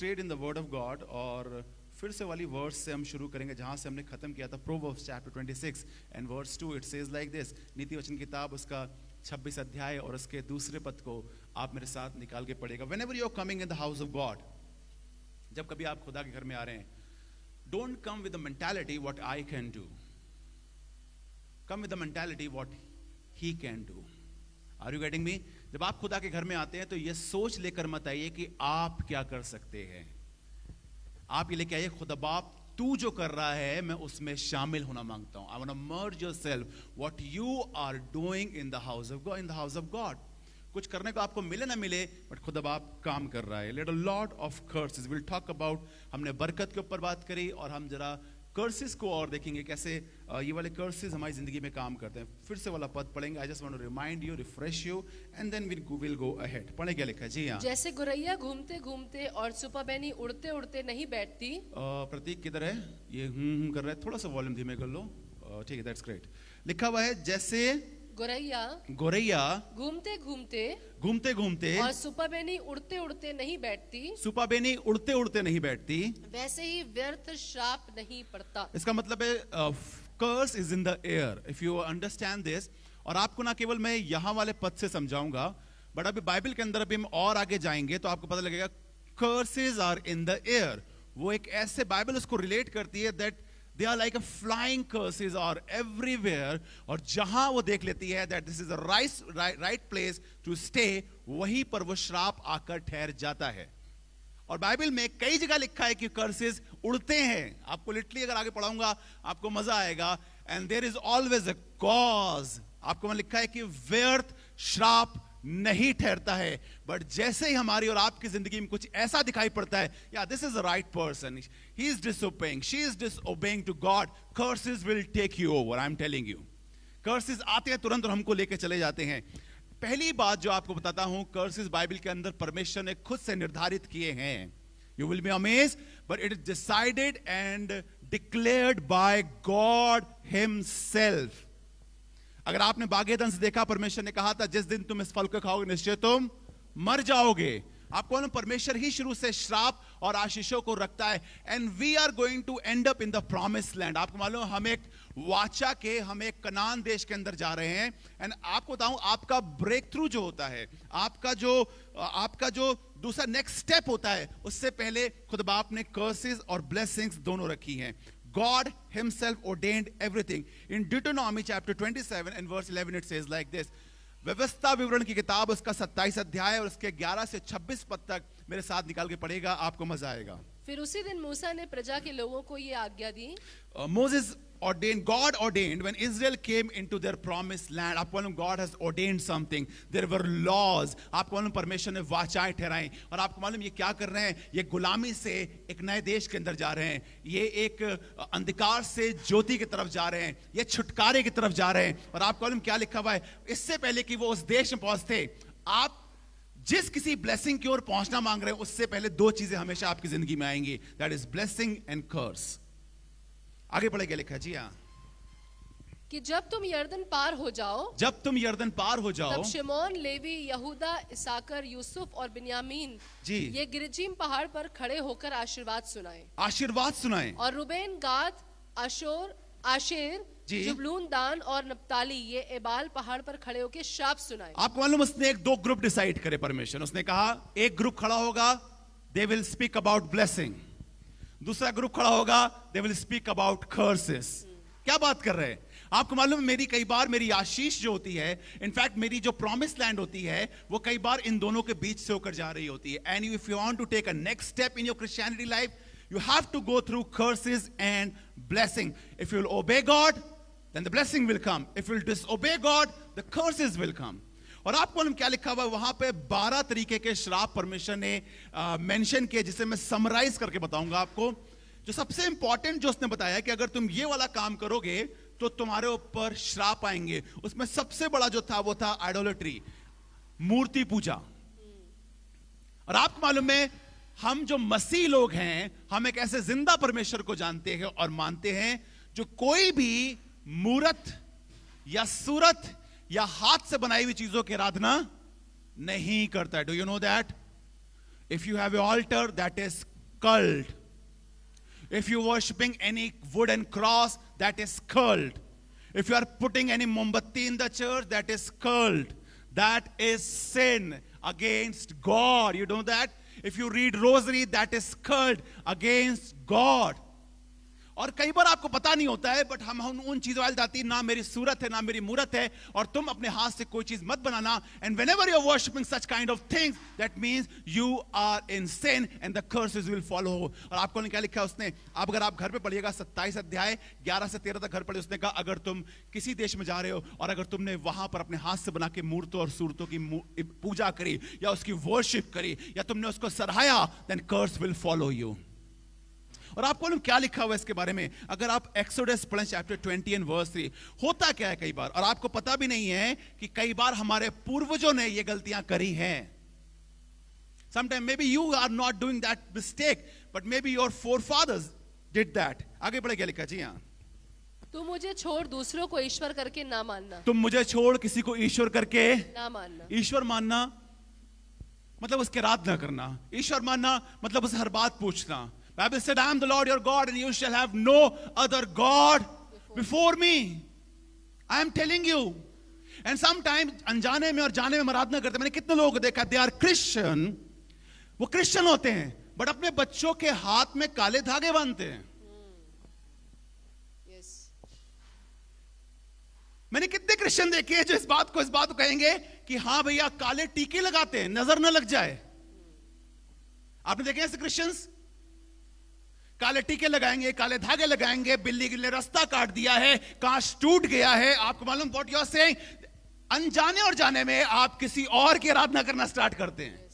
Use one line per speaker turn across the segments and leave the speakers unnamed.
Straight in the word of God और फिर से वाली वर्स से हम शुरू करेंगे जहां से हमने खत्म किया था. Proverbs chapter 26 and verse 2. It says like this. नीति वचन किताब उसका 26 अध्याय और उसके दूसरे पद को आप मेरे साथ निकाल के पढ़ेगा. Whenever you are coming in the house of God, जब कभी आप खुदा के घर में आ रहे हैं, don't come with the mentality what I can do. Come with the mentality what he can do. Are you getting me? जब आप खुदा के घर में आते हैं तो ये सोच लेकर मत आइए कि आप क्या कर सकते हैं. आप ये लेके आइए, खुदा बाप तू जो कर रहा है मैं उसमें शामिल होना मांगता हूं. I want to merge yourself what you are doing in the house of God. In the house of God. कुछ करने को आपको मिले ना मिले, बट खुदा बाप काम कर रहा है. Let a lot of curses. We'll talk about. हमने बरकत के ऊपर बात करी और हम जरा कर्सेस को और देखेंगे कैसे ये वाले कर्सेस हमारी जिंदगी में काम करते हैं. फिर से वाला पद पढ़ेंगे. I just want to remind you, refresh you and then will go ahead. पढ़े क्या लिखा है जी. हाँ.
जैसे गुरैया घूमते घूमते और सुपरबैनी उड़ते उड़ते नहीं बैठती.
प्रतीक किधर है? ये कर रहा है. थोड़ा सा वॉल्यूम धीमे कर लो. ठीक है, दैट्स ग्रेट. लिखा हुआ है जैसे
गोरैया घूमते घूमते और सुपरबैनी उड़ते उड़ते नहीं बैठती.
सुपरबैनी उड़ते उड़ते नहीं बैठती.
वैसे ही व्यर्थ श्राप नहीं पड़ता.
इसका मतलब है curse is in the air. If you understand this. और आपको ना केवल मैं यहां वाले पद से समझाऊंगा, बट अभी बाइबल के अंदर अभी हम और आगे जाएंगे तो आपको पता लगेगा curses are in the air. वो एक ऐसे बाइबल उसको रिलेट करती है that they are like a flying curses are everywhere. और जहां वो देख लेती है that this is a right place to stay, वहीं पर वो श्राप आकर ठहर जाता है. और बाइबल में कई जगह लिखा है कि कर्सेस उड़ते हैं. आपको लिटरली अगर आगे पढ़ाऊंगा आपको मजा आएगा. and there is always a cause. आपको वहां लिखा है कि व्यर्थ श्राप नहीं ठहरता है. बट जैसे ही हमारी और आपकी जिंदगी में कुछ ऐसा दिखाई पड़ता है, या this is the right person, he is disobeying, she is disobeying to God, curses will take you over. I am telling you, curses आते हैं तुरंत और हमको लेके चले जाते हैं. पहली बात जो आपको बताता हूं, कर्सेस बाइबल के अंदर परमेश्वर ने खुद से निर्धारित किए हैं. You will be amazed, but it is decided and declared by God himself. अगर आपने बागेदन से देखा, परमेश्वर ने कहा था जिस दिन तुम इस फल को खाओगे निश्चय तुम मर जाओगे. आपको मालूम परमेश्वर ही शुरू से श्राप और आशीषों को रखता है. And we are going to end up in the promised land. आपको मालूम हम एक वाचा के, हम एक कनान देश के अंदर जा रहे हैं. एंड आपको बताऊं, आपका ब्रेक थ्रू जो होता है, आपका जो दूसरा नेक्स्ट स्टेप होता है, उससे पहले खुद बाप ने कर्सेस और ब्लेसिंग्स दोनों रखी हैं. God himself ordained everything. In Deuteronomy chapter 27 and verse 11 it says like this. व्यवस्था विवरण की किताब उसका 27 अध्याय और उसके 11 से 26 पद तक मेरे साथ निकाल के पढ़ेगा, आपको मजा आएगा.
फिर उसी दिन मूसा ने प्रजा के लोगों को ये आज्ञा दी.
Moses ordained, God ordained when Israel came into their promised land. आपको मालूम God has ordained something. There were laws. आपको मालूम परमेश्वर ने वाचाएं ठहराई. और आपको मालूम ये क्या कर रहे हैं? ये गुलामी से एक नए देश के अंदर जा रहे हैं. ये एक अंधकार से ज्योति की तरफ जा रहे हैं. ये छुटकारे की तरफ जा रहे हैं. और आपको मालूम क्या लिखा हुआ है? इससे पहले कि वो उस देश में पहुंचते, आप जिस किसी ब्लेसिंग की ओर पहुंचना मांग रहे हैं, उससे पहले दो चीजें हमेशा आपकी जिंदगी में आएंगी. That is blessing and curse. आगे पढ़े क्या लिखा है जी. हाँ,
कि जब तुम यर्दन पार हो जाओ, तब शिमोन, लेवी, यहूदा, इसाकर, यूसुफ और बिन्यामीन
जी
ये गिरजीम पहाड़ पर खड़े होकर आशीर्वाद सुनाएं. और रुबेन, गाद, आशेर, जुबलून, दान और नप्ताली ये एबाल पहाड़ पर खड़े होकर श्राप सुनाएं.
आपको मालूम उसने एक दो ग्रुप डिसाइड करे परमेश्वर. उसने कहा एक ग्रुप खड़ा होगा, they will speak about blessing. दूसरा ग्रुप खड़ा होगा, they will speak about curses. क्या बात कर रहे हैं? आपको मालूम मेरी कई बार मेरी आशीष जो होती है, इनफैक्ट मेरी जो प्रॉमिस लैंड होती है, वो कई बार इन दोनों के बीच से होकर जा रही होती है. And if you want to take a next step in your Christianity life, you have to go through curses and blessing. If you will obey God, then the blessing will come. If you will disobey God, the curses will come. और आपको क्या लिखा हुआ है वहां पे? 12 तरीके के श्राप परमेश्वर ने मेंशन किए, जिसे मैं समराइज करके बताऊंगा आपको. जो सबसे इंपॉर्टेंट जो उसने बताया कि अगर तुम ये वाला काम करोगे तो तुम्हारे ऊपर श्राप आएंगे. उसमें सबसे बड़ा जो था वो था आइडोलेट्री, मूर्ति पूजा. और आपको मालूम है हम जो मसीह लोग हैं, हम एक ऐसे जिंदा परमेश्वर को जानते हैं और मानते हैं जो कोई भी मूर्त या सूरत या हाथ से बनाई हुई चीजों की आराधना नहीं करता है. Do you know that? If you have a altar that is cult. If you're worshipping any wooden cross, that is cult. If you are putting any mombatti in the church, that is cult. That is sin against God. You know that? If you read rosary, that is cult against God. और कई बार आपको पता नहीं होता है, but हम उन चीजों वाले जाती, ना मेरी सूरत है ना मेरी मूरत है, और तुम अपने हाथ से कोई चीज मत बनाना. And whenever you are worshiping such kind of things, that means you are in sin and the curses will follow. और आपको क्या लिखा है उसने? अब अगर आप घर पे पढ़िएगा 27 अध्याय 11 से 13 तक घर पढ़े, उसने कहा अगर तुम किसी देश में जा रहे हो और अगर तुमने वहां पर अपने हाथ से बना के मूर्तों और सूरतों की पूजा करी या उसकी वर्शिप करी या तुमने उसको सराहाया, then curse will follow you. और आपको क्या लिखा हुआ है इसके बारे में? अगर आप एक्सोडस पढ़ें चैप्टर 20 एंड वर्स 3, होता क्या है कई बार, और आपको पता भी नहीं है कि कई बार हमारे पूर्वजों ने ये गलतियां करी हैं. Sometimes maybe you are not doing that mistake, but maybe your forefathers did that. आगे बढ़े क्या लिखा? जी हाँ.
तुम मुझे छोड़ दूसरों को ईश्वर करके ना मानना. तुम
मुझे छोड़ किसी को ईश्वर करके
ना मानना.
ईश्वर मानना मतलब उसके आराधना करना. ईश्वर मानना मतलब उसे हर बात पूछना. Bible said, I am the Lord your God and you shall have no other God before me. I am telling you. And sometimes अनजाने में और जाने में आराधना करते हैं. मैंने कितने लोगों को देखा, they are Christian, वो क्रिश्चियन होते हैं बट अपने बच्चों के हाथ में काले धागे बांधते हैं. मैंने कितने क्रिश्चियन देखे हैं जो इस बात को कहेंगे कि हाँ भैया काले टीके लगाते हैं, नजर ना लग जाए. आपने देखे ऐसे क्रिश्चियंस? काले टीके लगाएंगे, काले धागे लगाएंगे, बिल्ली के लिए रास्ता काट दिया है, कांच टूट गया है. आपको मालूम व्हाट यू आर सेइंग? अनजाने और जाने में आप किसी और की आराधना करना स्टार्ट करते हैं.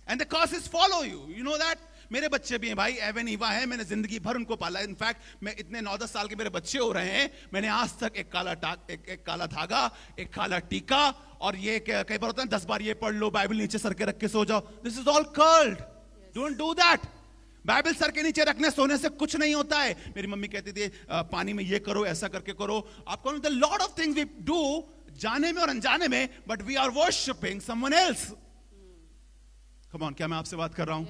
And the causes follow you. You know that. मेरे बच्चे भी हैं भाई, एवन ईवा है, मैंने जिंदगी भर उनको पाला. इनफैक्ट मैं इतने 9-10 साल के मेरे बच्चे हो रहे हैं, मैंने आज तक एक काला धागा, एक काला टीका, और ये कई बार होता है 10 बार ये पढ़ लो, बाइबल नीचे सर के रख के सो जाओ. This is all cult. Don't do that. Bible sir के नीचे रखने सोने से कुछ नहीं होता है. मेरी मम्मी कहती थी पानी में ये करो, ऐसा करके करो. आपको the lot of things we do जाने में और अनजाने में, but we are worshipping someone else. Come on, क्या मैं आपसे बात कर रहा हूं?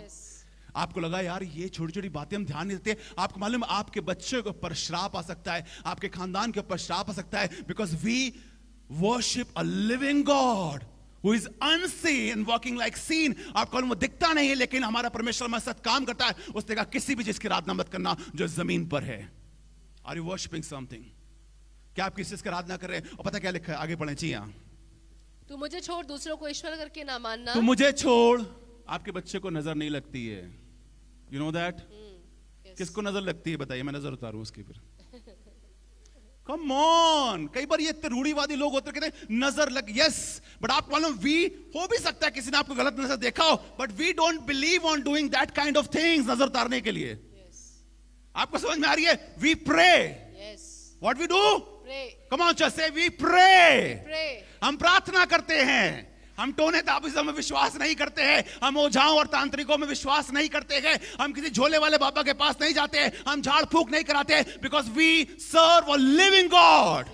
आपको लगा यार ये छोटी छोटी बातें हम ध्यान नहीं देते. आपको मालूम आपके बच्चे के ऊपर श्राप आ सकता है, आपके खानदान के ऊपर श्राप आ सकता है, because we worship a living God who is unseen walking like seen. आपको वो दिखता नहीं है लेकिन हमारा परमेश्वर हमारे साथ काम करता है. उसने कहा किसी भी चीज की आराधना मत करना जो जमीन पर है. Are you worshiping something? क्या आप किसी चीज की आराधना कर रहे हैं? और पता क्या लिखा है? आगे पढ़ें. जी हाँ.
तू मुझे छोड़ दूसरों को ईश्वर करके ना मानना.
तू मुझे छोड़. आपके बच्चे को नजर नहीं लगती है. You know that? किसको नजर लगती है बताइए, मैं नजर उतारूं उसकी फिर. Come on. कई बार ये इतने रूढ़ीवादी लोग होते हैं कहते हैं नजर लग. यस, बट आप मालूम वी हो भी सकता है किसी ने आपको गलत नजर देखा हो, but we don't believe on doing that kind of things. नजर उतारने के लिए आपको समझ में आ रही है? We pray. What we do? Come on church से वी प्रे. हम प्रार्थना करते हैं. हम टोने ताबीज़ों में विश्वास नहीं करते हैं. हम ओझाओं और तांत्रिकों में विश्वास नहीं करते हैं. हम किसी झोले वाले बाबा के पास नहीं जाते हैं. हम झाड़ फूक नहीं कराते, because we serve a living God.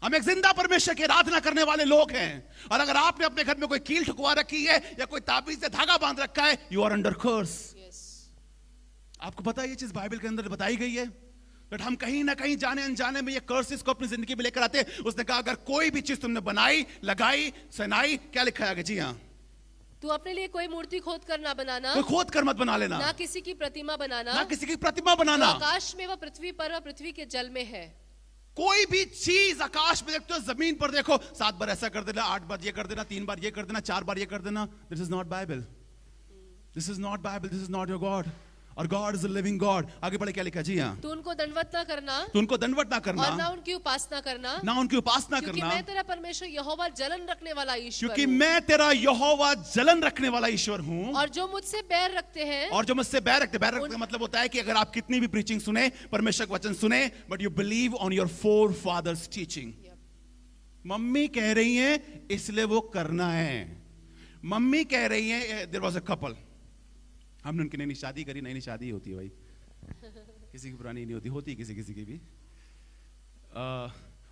हम एक जिंदा परमेश्वर की आराधना करने वाले लोग हैं. और अगर आपने अपने घर में कोई कील ठुकवा रखी है या कोई ताबीज से धागा बांध रखा है, यू आर अंडर कर्स. आपको पता है ये चीज बाइबल के अंदर बताई गई है. बट हम कहीं ना कहीं जाने अनजाने में ये कर्सेस को अपनी जिंदगी में लेकर आते हैं. उसने कहा अगर कोई भी चीज तुमने बनाई, लगाई, सनाई, क्या लिखा है आगे? जी हाँ.
तू अपने लिए कोई मूर्ति खोद कर ना बनाना.
कोई खोद कर मत बना लेना.
ना किसी की प्रतिमा बनाना.
ना किसी की प्रतिमा बनाना.
आकाश में व पृथ्वी पर व पृथ्वी के जल में है.
कोई भी चीज आकाश में देखते हो, जमीन पर देखो, 7 बार ऐसा कर देना, 8 बार ये कर देना, 3 बार ये कर देना, 4 बार ये कर देना. This is not Bible. This is not Bible. This is not your God. और God is a living God. आगे बढ़े क्या लिखा? जी हाँ.
तू उनको दंडवत ना करना.
तू उनको दंडवत ना करना.
और ना उनकी उपासना करना.
ना उनकी उपासना करना.
क्योंकि मैं तेरा परमेश्वर यहोवा जलन रखने वाला ईश्वर हूँ.
क्योंकि मैं तेरा यहोवा जलन रखने वाला ईश्वर हूँ.
और जो मुझसे बैर रखते हैं.
और जो मुझसे बैर रखते का मतलब होता है कि अगर आप कितनी भी प्रीचिंग सुने, परमेश्वर का वचन सुने, but you believe on your forefathers teaching. Mummy कह रही है इसलिए वो करना है. मम्मी कह रही है. देयर वाज अ कपल, हमने उनकी नई शादी करी. नई शादी होती है भाई, किसी की पुरानी नहीं होती, होती किसी किसी की भी.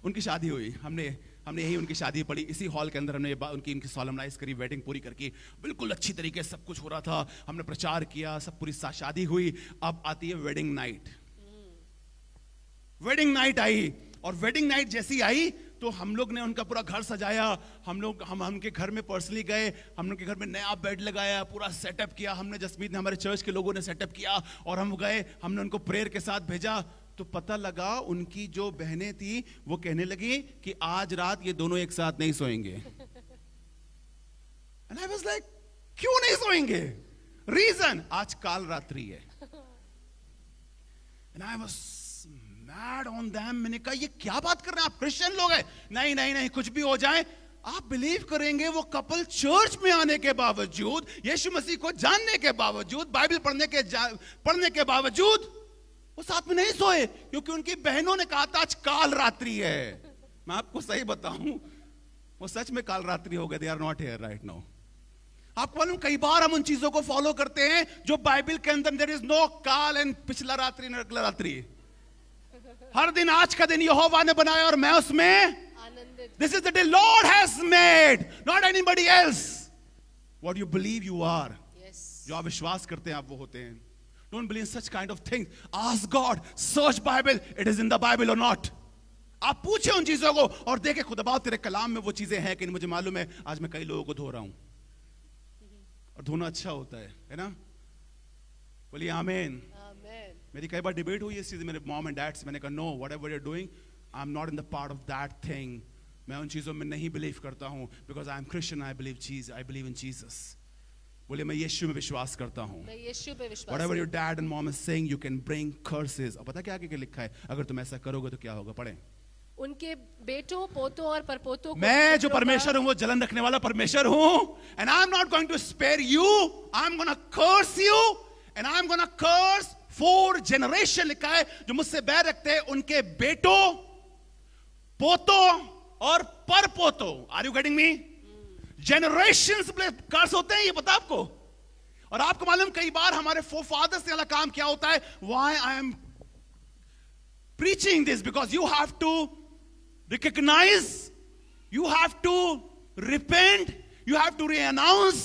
उनकी शादी हुई, हमने यही उनकी शादी पड़ी, इसी हॉल के अंदर हमने उनकी सोलमनाइज करी, वेडिंग पूरी करके बिल्कुल अच्छी तरीके से सब कुछ हो रहा था, हमने प्रचार किया, सब पूरी शादी हुई। अब आती है wedding night. Wedding night I, और वेडिंग नाइट जैसी आई तो हम लोग ने उनका पूरा घर सजाया, हम उनके घर में पर्सनली गए, हम लोग के घर में नया बेड लगाया, पूरा सेटअप किया हमने, जसमीत ने, हमारे चर्च के लोगों ने सेटअप किया, और हम गए, हमने उनको प्रेयर के साथ भेजा। तो पता लगा उनकी जो बहनें थी वो कहने लगी कि आज रात ये दोनों एक साथ नहीं सोएंगे। And I was like, क्यों नहीं सोएंगे? रीजन, आज काल रात्रि है। And I was mad on them. मैंने कहा ये क्या बात कर रहे हैं आप, क्रिश्चियन लोग हैं। नहीं नहीं नहीं, कुछ भी हो जाए, आप बिलीव करेंगे वो कपल चर्च में आने के बावजूद, यीशु मसीह को जानने के बावजूद, बाइबल पढ़ने के बावजूद वो साथ में नहीं सोए, क्योंकि उनकी बहनों ने कहा था आज काल रात्रि है। मैं आपको सही बताऊं, वो सच में काल रात्रि हो गए। They are not here right now. आपको मालूम, कई बार हम उन चीजों को फॉलो करते हैं जो बाइबल के अंदर देयर इज नो काल एंड पिछला रात्रि न अगला रात्रि। हर दिन आज का दिन यहोवा ने बनाया और मैं उसमें आनंदित। This is the day Lord has made, not anybody else. What you believe you are, जो आप विश्वास करते हैं आप वो होते हैं। Don't believe such kind of things. Ask God, search Bible, it is in the Bible or not. आप पूछे उन चीजों को और देखे खुदा तेरे कलाम में वो चीजें हैं कि नहीं। मुझे मालूम है आज मैं कई लोगों को धो रहा हूं, और धोना अच्छा होता है ना? बोलिए आमीन। मेरी कई बार डिबेट हुई इस चीज, मेरे मॉम एंड डैड से। मैंने कहा no, whatever you are doing, I am not in the part of that thing. मैं उन चीजों में नहीं बिलीव करता हूं, because I am Christian, I believe in Jesus. बोले मैं यीशु में विश्वास करता हूं। मैं यीशु पे विश्वास। Whatever your dad and mom is saying, you can bring curses. अब पता क्या आगे लिखा है? अगर तुम ऐसा करोगे तो क्या होगा? पढ़ें।
उनके बेटों, पोतों और परपोतों को,
मैं जो परमेश्वर हूं वो जलन रखने वाला परमेश्वर हूं, and I'm not going to spare you. I'm going to curse you, and I'm going to curse 4 generation लिखा है, जो मुझसे बैर रखते हैं, उनके बेटों, पोतों और परपोतों। Are you getting me? Generations curse होते हैं, ये पता आपको? और आपको मालूम कई बार हमारे फोरफादर्स ने वाला काम क्या होता है? Why I am preaching this, because you have to recognise, you have to repent, you have to renounce,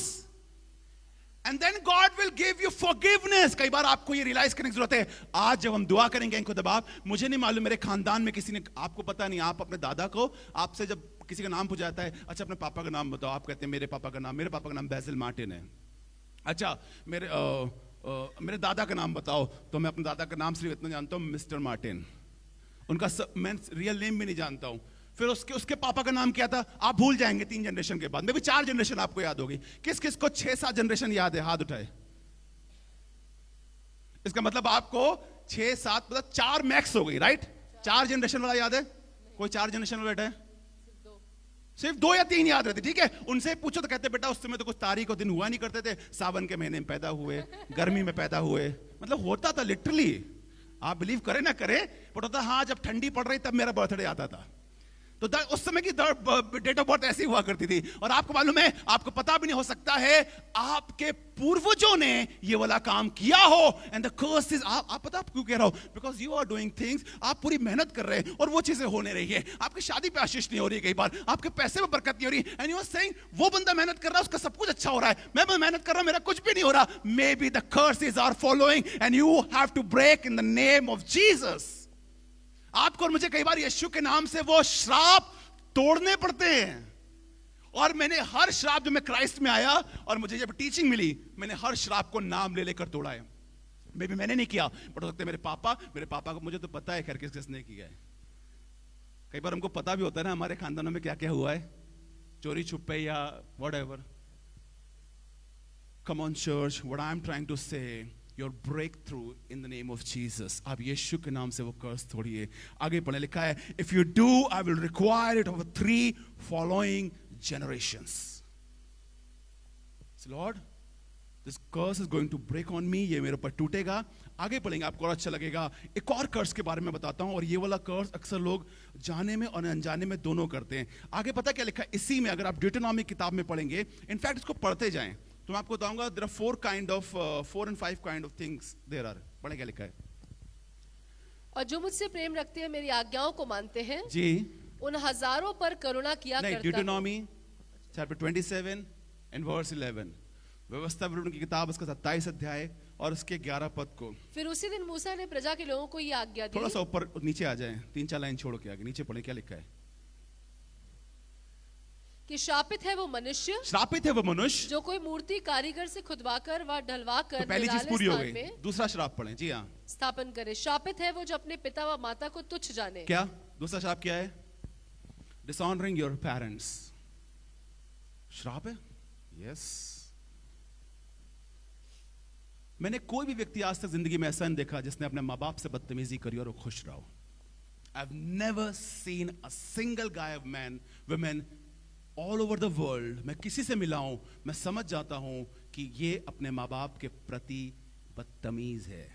and then God will give you forgiveness. कई बार आपको ये रियलाइज करने की जरूरत है। आज जब हम दुआ करेंगे इनको दबाव, मुझे नहीं मालूम मेरे खानदान में किसी ने, आपको पता नहीं, आप अपने दादा को, आपसे जब किसी का नाम पूछा जाता है, अच्छा अपने पापा का नाम बताओ, आप कहते हैं मेरे पापा का नाम बैसिल मार्टिन है। अच्छा मेरे दादा का नाम बताओ, तो मैं अपने दादा का नाम सिर्फ इतना जानता हूँ, मिस्टर मार्टिन। उनका मैं रियल नेम भी नहीं जानता हूँ। फिर उसके पापा का नाम क्या था, आप भूल जाएंगे 3 जनरेशन के बाद। मे भी 4 जनरेशन आपको याद होगी। किस किस को 6-7 जनरेशन याद है? हाथ उठाए। इसका मतलब आपको 6-7 मतलब 4 मैक्स हो गई, राइट? 4 जनरेशन वाला याद है? कोई 4 जनरेशन वाला बैठा है? सिर्फ 2 या 3 याद रहते, ठीक है? उनसे पूछो तो कहते बेटा उस समय तो कुछ तारीख और दिन हुआ नहीं करते थे, सावन के महीने में पैदा हुए, गर्मी में पैदा हुए। मतलब होता था लिटरली, आप बिलीव करें ना करें, बट होता हाँ जब ठंडी पड़ रही तब मेरा बर्थडे आता था। तो उस समय की डेट ऑफ बर्थ ऐसी हुआ करती थी। और आपको मालूम है, आपको पता भी नहीं हो सकता है आपके पूर्वजों ने ये वाला काम किया हो। एंड द कर्स इज, आप पता आप क्यों कह रहा हूं? Because you are doing things, आप पूरी मेहनत कर रहे हैं और वो चीजें होने रही है। आपकी शादी पे आशीष नहीं हो रही, कई बार आपके पैसे में बरकत नहीं हो रही, एंड यू आर सेइंग वो बंदा मेहनत कर रहा है उसका सब कुछ अच्छा हो रहा है, मैं मेहनत कर रहा हूं मेरा कुछ भी नहीं हो रहा। Maybe the curses are following and you have to break in the name of Jesus. आपको और मुझे कई बार यीशु के नाम से वो श्राप तोड़ने पड़ते हैं। और मैंने हर श्राप, जो मैं क्राइस्ट में आया और मुझे जब टीचिंग मिली, मैंने हर श्राप को नाम ले लेकर तोड़ा है। मे बी मैंने नहीं किया, बट हो सकता है मेरे पापा को, मुझे तो पता है खैर किसने किया है। कई बार हमको पता भी होता है ना हमारे खानदानों में क्या क्या हुआ है, चोरी छुपे या whatever. Come on church, what I am trying to say, your breakthrough in the name of Jesus. आप यीशु के नाम से वो कर्स तोड़िए। आगे पढ़ने लिखा है, if you do, I will require it over 3 following generations. So Lord, this curse is going to break on me. ये मेरे ऊपर टूटेगा। आगे पढ़ेंगे, आपको और अच्छा लगेगा। एक और कर्स के बारे में बताता हूं, और ये वाला कर्स अक्सर लोग जाने में और अनजाने में दोनों करते हैं। आगे पता क्या लिखा है इसी में? अगर आप ड्यूटेरोनॉमी किताब में पढ़ेंगे, इनफैक्ट इसको पढ़ते जाएं, तो मैं आपको बताऊंगा there are 4 and 5 kind of things there are. पढ़े क्या लिखा है?
और जो मुझसे प्रेम रखते हैं मेरी आज्ञाओं को मानते हैं
जी,
उन हजारों पर करुणा किया
नहीं,
करता
ड्यूटेरोनॉमी चैप्टर 27 एंड वर्स 11, व्यवस्था विवरण की किताब उसका 27 अध्याय और उसके 11 पद को।
फिर उसी दिन मूसा ने प्रजा के लोगों को ये आज्ञा दी।
थोड़ा सा ऊपर नीचे आ जाए, 3-4 लाइन छोड़ के आगे नीचे पढ़े, क्या लिखा है
कि शापित है वो मनुष्य,
श्रापित है वो मनुष्य
जो कोई मूर्ति कारीगर से खुदवाकर व ढलवाकर
तो पहली चीज पूरी हो गई। दूसरा श्राप पढ़े, जी हाँ,
स्थापन करे। शापित है वो जो अपने पिता व माता को तुच्छ जाने।
क्या दूसरा श्राप क्या है? डिसऑनरिंग योर पेरेंट्स। श्राप है, यस। मैंने कोई भी व्यक्ति आज तक जिंदगी में ऐसा नहीं देखा जिसने अपने माँ बाप से बदतमीजी करी और वो खुश रहा हो। I've never seen a single guy of man, women all over the world, मैं किसी से मिला हूं, मैं समझ जाता हूं कि ये अपने माँ बाप के प्रति बदतमीज है।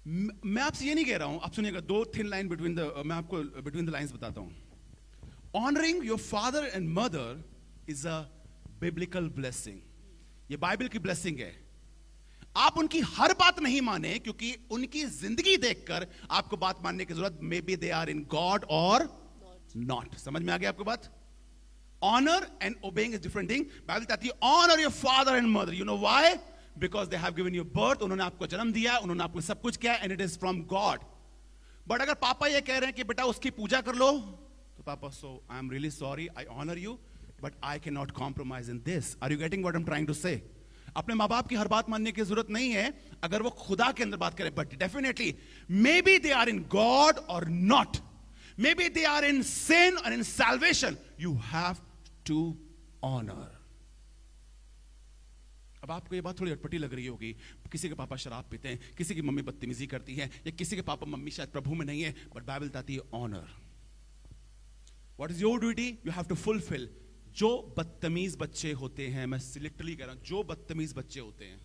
मैं आपसे ये नहीं कह रहा हूं, आप सुनिएगा, 2 थिन लाइन बिटवीन द, मैं आपको बिटवीन द लाइंस बताता हूं। Honouring your father and mother is a biblical blessing. ये बाइबल की ब्लेसिंग है। आप उनकी हर बात नहीं माने, क्योंकि उनकी जिंदगी देखकर आपको बात मानने की जरूरत, maybe they are in God और नॉट। समझ में आ गया आपको बात? Honour and obeying is different thing. Bible कहती है honour your father and mother. You know why? Because they have given you birth, उन्होंने आपको जन्म दिया, उन्होंने आपको सब कुछ किया, and it is from God. But अगर पापा ये कह रहे हैं कि बेटा उसकी पूजा कर लो, तो पापा, so I am really sorry, I honour you but I can not compromise in this. Are you getting what I am trying to say? अपने माँ बाप की हर बात मानने की जरूरत नहीं है अगर वो खुदा के अंदर बात करें, but definitely maybe they are in God और not, maybe they are in sin और in salvation, you have to honour. अब आपको ये बात थोड़ी अटपटी लग रही होगी, किसी के पापा शराब पीते हैं, किसी की मम्मी बदतमीजी करती है, या किसी के पापा मम्मी शायद प्रभु में नहीं है, बट बाइबल बताती है honour. What is your duty? You have to fulfil. जो बदतमीज बच्चे होते हैं, मैं लिटरली कह रहा हूं, जो बदतमीज बच्चे होते हैं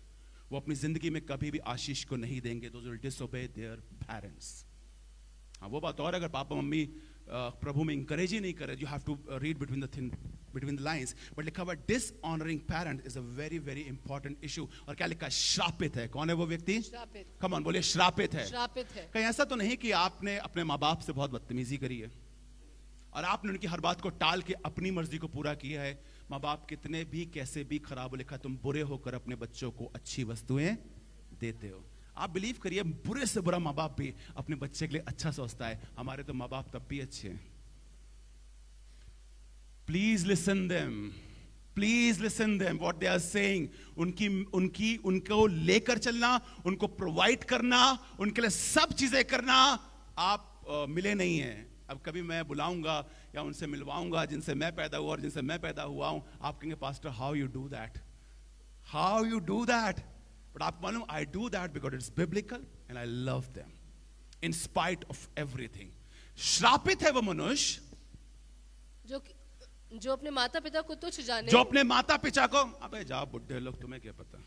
वो अपनी जिंदगी में कभी भी आशीष को नहीं देंगे। Those will disobey their parents। हाँ, वो बात और अगर पापा मम्मी प्रभु में इंकरेज ही नहीं करे, you have to read between the lines. But लिखा हुआ dishonouring parent is a very very important issue. और क्या लिखा है? श्रापित है। कौन है वो व्यक्ति?
श्रापित।
कम ऑन बोलिए, श्रापित है।
श्रापित है।
कहीं ऐसा तो नहीं कि आपने अपने माँ बाप से बहुत बदतमीजी करी है और आपने उनकी हर बात को टाल के अपनी मर्जी को पूरा किया है? माँ बाप कितने भी कैसे भी खराब हो, लिखा तुम बुरे होकर अपने बच्चों को अच्छी वस्तुएं देते हो। आप बिलीव करिए, बुरे से बुरा माँ बाप भी अपने बच्चे के लिए अच्छा सोचता है। हमारे तो माँ बाप तब भी अच्छे हैं। Please listen them, please listen them what they are saying. उनको लेकर चलना, उनको प्रोवाइड करना, उनके लिए सब चीजें करना। आप मिले नहीं हैं। अब कभी मैं बुलाऊंगा या उनसे मिलवाऊंगा जिनसे मैं पैदा हुआ और जिनसे मैं पैदा हुआ हूं, आप कहेंगे pastor how you do that, how you do that? But आप मालूम, I do that because it's biblical and I love them in spite of everything. श्रापित है वो मनुष्य
जो अपने माता पिता को तुच्छ जाने,
जो अपने माता पिता को, अबे जाओ बुड्ढे लोग, तुम्हें क्या पता।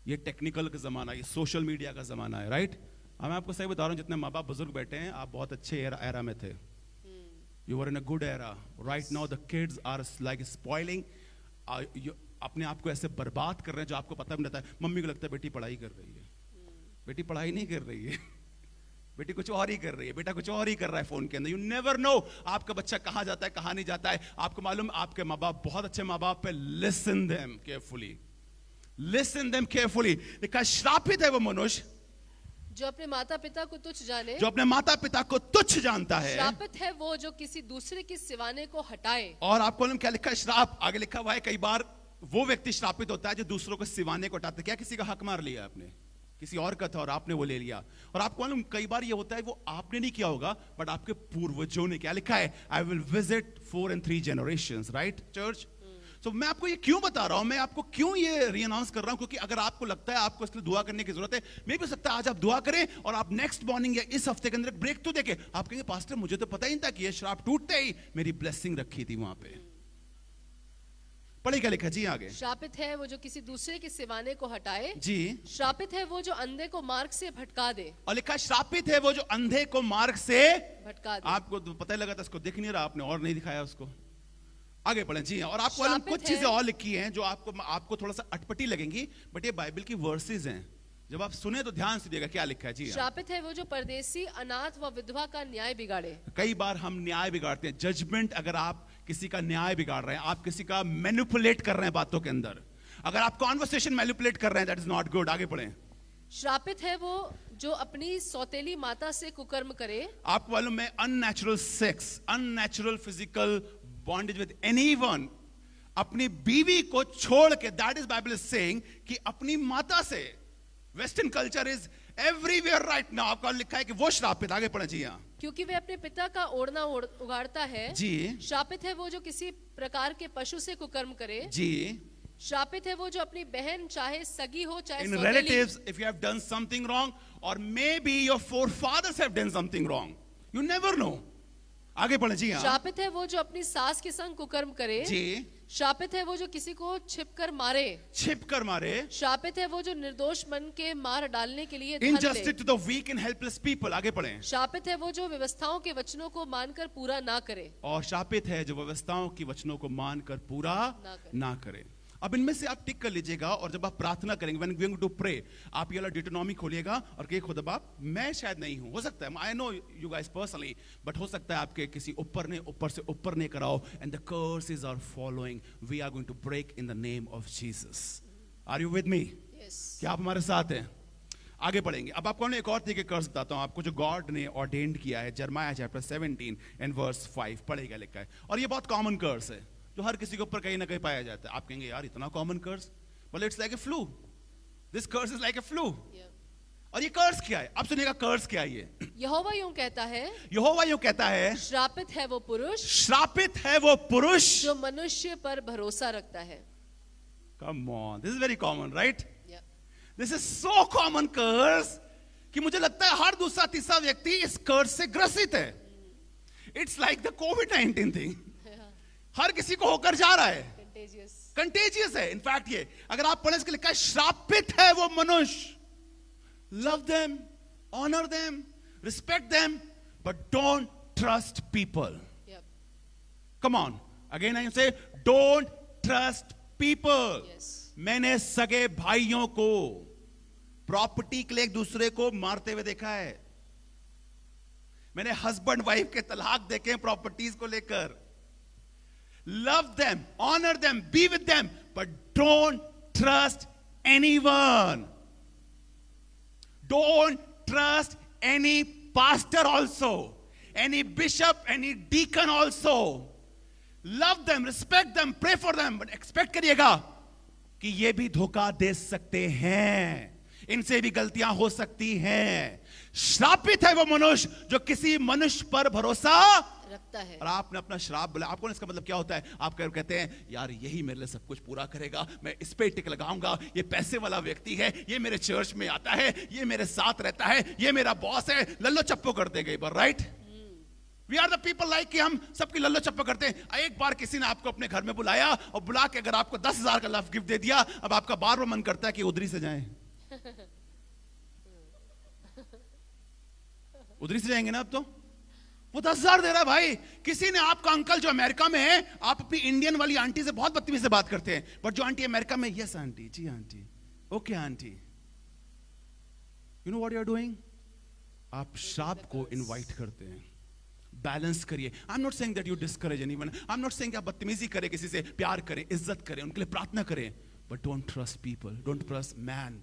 ये टेक्निकल का जमाना, ये सोशल मीडिया का जमाना है, राइट? मैं आपको सही बता रहा हूं, जितने माँ बाप बुजुर्ग बैठे हैं, आप बहुत अच्छे एरा में थे। You were in a good era. Right now the kids are like spoiling. अपने आप को ऐसे बर्बाद कर रहे हैं जो आपको पता भी नहीं रहता है। मम्मी को लगता है बेटी पढ़ाई कर रही है, बेटी पढ़ाई नहीं कर रही है, बेटी कुछ और ही कर रही है, बेटा कुछ और ही कर रहा है फोन के अंदर। यू नेवर नो आपका बच्चा कहां जाता है, कहां नहीं जाता है। आपको मालूम, आपके माँ बाप बहुत अच्छे माँ बाप है। Listen them carefully, listen them carefully. लिखा श्रापित है वो मनुष्य
जो अपने माता पिता को तुच्छ जाने,
जो अपने माता पिता को तुच्छ जानता है।
श्रापित है वो जो किसी दूसरे के सिवाने को हटाए। और
आपको क्या लिखा है? श्राप। आगे लिखा हुआ है, कई बार वो व्यक्ति श्रापित होता है जो दूसरों को सिवाने को हटाता है। क्या किसी का हक मार लिया आपने, किसी और का था और आपने वो ले लिया? और आपको मालूम, कई बार ये होता है वो आपने नहीं किया होगा बट आपके पूर्वजों ने। क्या लिखा है? आई will visit 4 and 3 generations, right church? तो मैं आपको ये क्यों बता रहा हूं, मैं आपको क्यों ये रीअनाउंस कर रहा हूं, क्योंकि अगर आपको लगता है आपको इसके लिए दुआ करने की जरूरत है, मे भी सकता है आज आप दुआ करें और आप नेक्स्ट मॉर्निंग या इस हफ्ते के अंदर एक ब्रेक तो देखे। आप कहेंगे पास्टर मुझे तो पता ही नहीं था कि ये श्राप टूटते ही मेरी ब्लेसिंग रखी थी वहां पे। पढ़े क्या लिखा जी आगे? श्रापित है वो जो किसी दूसरे के सिवाने को हटाए। जी। श्रापित है वो जो अंधे को मार्ग से भटका दे। और लिखा श्रापित है वो जो अंधे को मार्ग से भटका दे। आपको तो पता ही लगा था, इसको दिख नहीं रहा आपने और नहीं दिखाया उसको। आगे पढ़ें जी। और आपको मालूम कुछ चीजें और लिखी हैं जो आपको थोड़ा सा अटपटी लगेंगी, बट ये बाइबल की वर्सेस हैं। जब आप सुने तो ध्यान से देखिएगा क्या लिखा है। जी
श्रापित है वो जो परदेसी, अनाथ व विधवा का न्याय बिगाड़े।
कई बार हम न्याय बिगाड़ते हैं, जजमेंट। अगर आप किसी का न्याय बिगाड़ रहे हैं, आप किसी का मैनिपुलेट कर रहे हैं बातों के अंदर, अगर आप कॉन्वर्सेशन मैनिपुलेट कर रहे हैं, दैट इज नॉट गुड। आगे पढ़ें।
श्रापित है वो जो अपनी सौतेली माता से कुकर्म करे।
आपको मालूम है, unnatural sex, unnatural physical bondage with anyone, अपनी बीवी को छोड़ के, that is Bible is saying कि अपनी माता से। Western culture is everywhere right now. आपका लिखा है कि वो श्रापित। आगे पढ़े। जी हाँ।
क्योंकि वे अपने पिता का ओढ़ना उगाड़ता है।
जी।
श्रापित है वो जो किसी प्रकार के पशु से कुकर्म करे।
जी।
श्रापित है वो जो अपनी बहन, चाहे सगी हो चाहे
इन relatives, if you have done something wrong, or maybe your forefathers have done something wrong, you never know. आगे पढ़े। जी हाँ।
श्रापित है वो जो अपनी सास के संग कुकर्म करे।
जी।
श्रापित है वो जो किसी को छिपकर मारे।
छिपकर मारे।
श्रापित है वो जो निर्दोष मन के मार डालने के लिए धन ले।
Injustice to the weak and helpless people। आगे पढ़े।
श्रापित है वो जो व्यवस्थाओं के वचनों को मानकर पूरा ना करे।
और श्रापित है जो व्यवस्थाओं की वचनों को मानकर पूरा ना करे। अब इनमें से आप टिक कर लीजिएगा, और जब आप प्रार्थना करेंगे, when we are going to pray, आप ये वाला डिटोनॉमी खोलिएगा और कहिए खुदा बाप, मैं शायद नहीं हूं, हो सकता है, I know you guys personally, but हो सकता है आपके किसी ऊपर से ऊपर ने कराओ, and the curses are following, we are going to break in the name of Jesus. Are you with me?
Yes.
क्या आप हमारे साथ हैं? आगे पढ़ेंगे। अब आपको एक और तरीके कर्स बताता हूं आपको, जो गॉड ने ऑर्डेन्ड किया है। जर्माया चैप्टर 17 and verse 5 पढ़ेगा, लिखा है। और ये बहुत कॉमन कर्स है जो हर किसी के ऊपर कहीं ना कहीं पाया जाता है। आप कहेंगे यार इतना common curse, but it's like a flu. This curse is like a flu. और ये कर्स क्या है? आप सुनिएगा कर्स क्या है ये।
यहोवा यूं कहता है,
यहोवा यूं कहता है,
श्रापित है वो पुरुष,
श्रापित है वो पुरुष
जो मनुष्य पर भरोसा रखता है।
Come on, this is very common, right? This is so common curse कि मुझे लगता है हर दूसरा तीसरा व्यक्ति इस कर्स से ग्रसित है। इट्स लाइक द कोविड-19 थिंग। हर किसी को होकर जा रहा है, कंटेजियस है। इनफैक्ट ये अगर आप पढ़े, इसके लिखा है श्रापित है वो मनुष्य, love them, honour them, respect them, but don't trust people. Come on, again I say don't trust people. मैंने सगे भाइयों को प्रॉपर्टी के लिए एक दूसरे को मारते हुए देखा है। मैंने हस्बैंड वाइफ के तलाक देखे हैं प्रॉपर्टीज को लेकर। Love them, honor them, be with them, but don't trust anyone. Don't trust any pastor also, any bishop, any deacon also. Love them, respect them, pray for them, but expect करिएगा कि ये भी धोखा दे सकते हैं, इनसे भी गलतियां हो सकती हैं। श्रापित है वो मनुष्य जो किसी मनुष्य पर भरोसा
रखता है।
और आपने अपना श्राप बोला। आपको इसका मतलब क्या होता है? आप कहते हैं यार यही मेरे लिए सब कुछ पूरा करेगा, मैं इस पे टिक लगाऊंगा, ये पैसे वाला व्यक्ति है, ये मेरे चर्च में आता है, ये मेरे साथ रहता है, ये मेरा बॉस है, लल्लो चप्पो कर देंगे एक बार, right? We are the people like कि हम सबकी लल्लो चप्पो करते हैं। एक बार किसी ने आपको अपने घर में बुलाया और बुला के अगर आपको 10,000 का लव गिफ्ट दे दिया, अब आपका बार बार मन करता है कि उधरी से जाएं। उधरी से जाएंगे ना अब तो। वो 10,000 दे रहा है भाई। किसी ने आपका अंकल जो अमेरिका में है, आप अपनी इंडियन वाली आंटी से बहुत बदतमीजी से बात करते हैं, बट जो आंटी अमेरिका में, यस आंटी, जी aunty, okay aunty, you know what you are doing? आप श्राप को इनवाइट करते हैं। बैलेंस करिए। I am not saying that you discourage anyone, I am not saying आप बदतमीजी करें, किसी से प्यार करें, इज्जत करें, उनके लिए प्रार्थना करें, but don't trust people, don't trust man,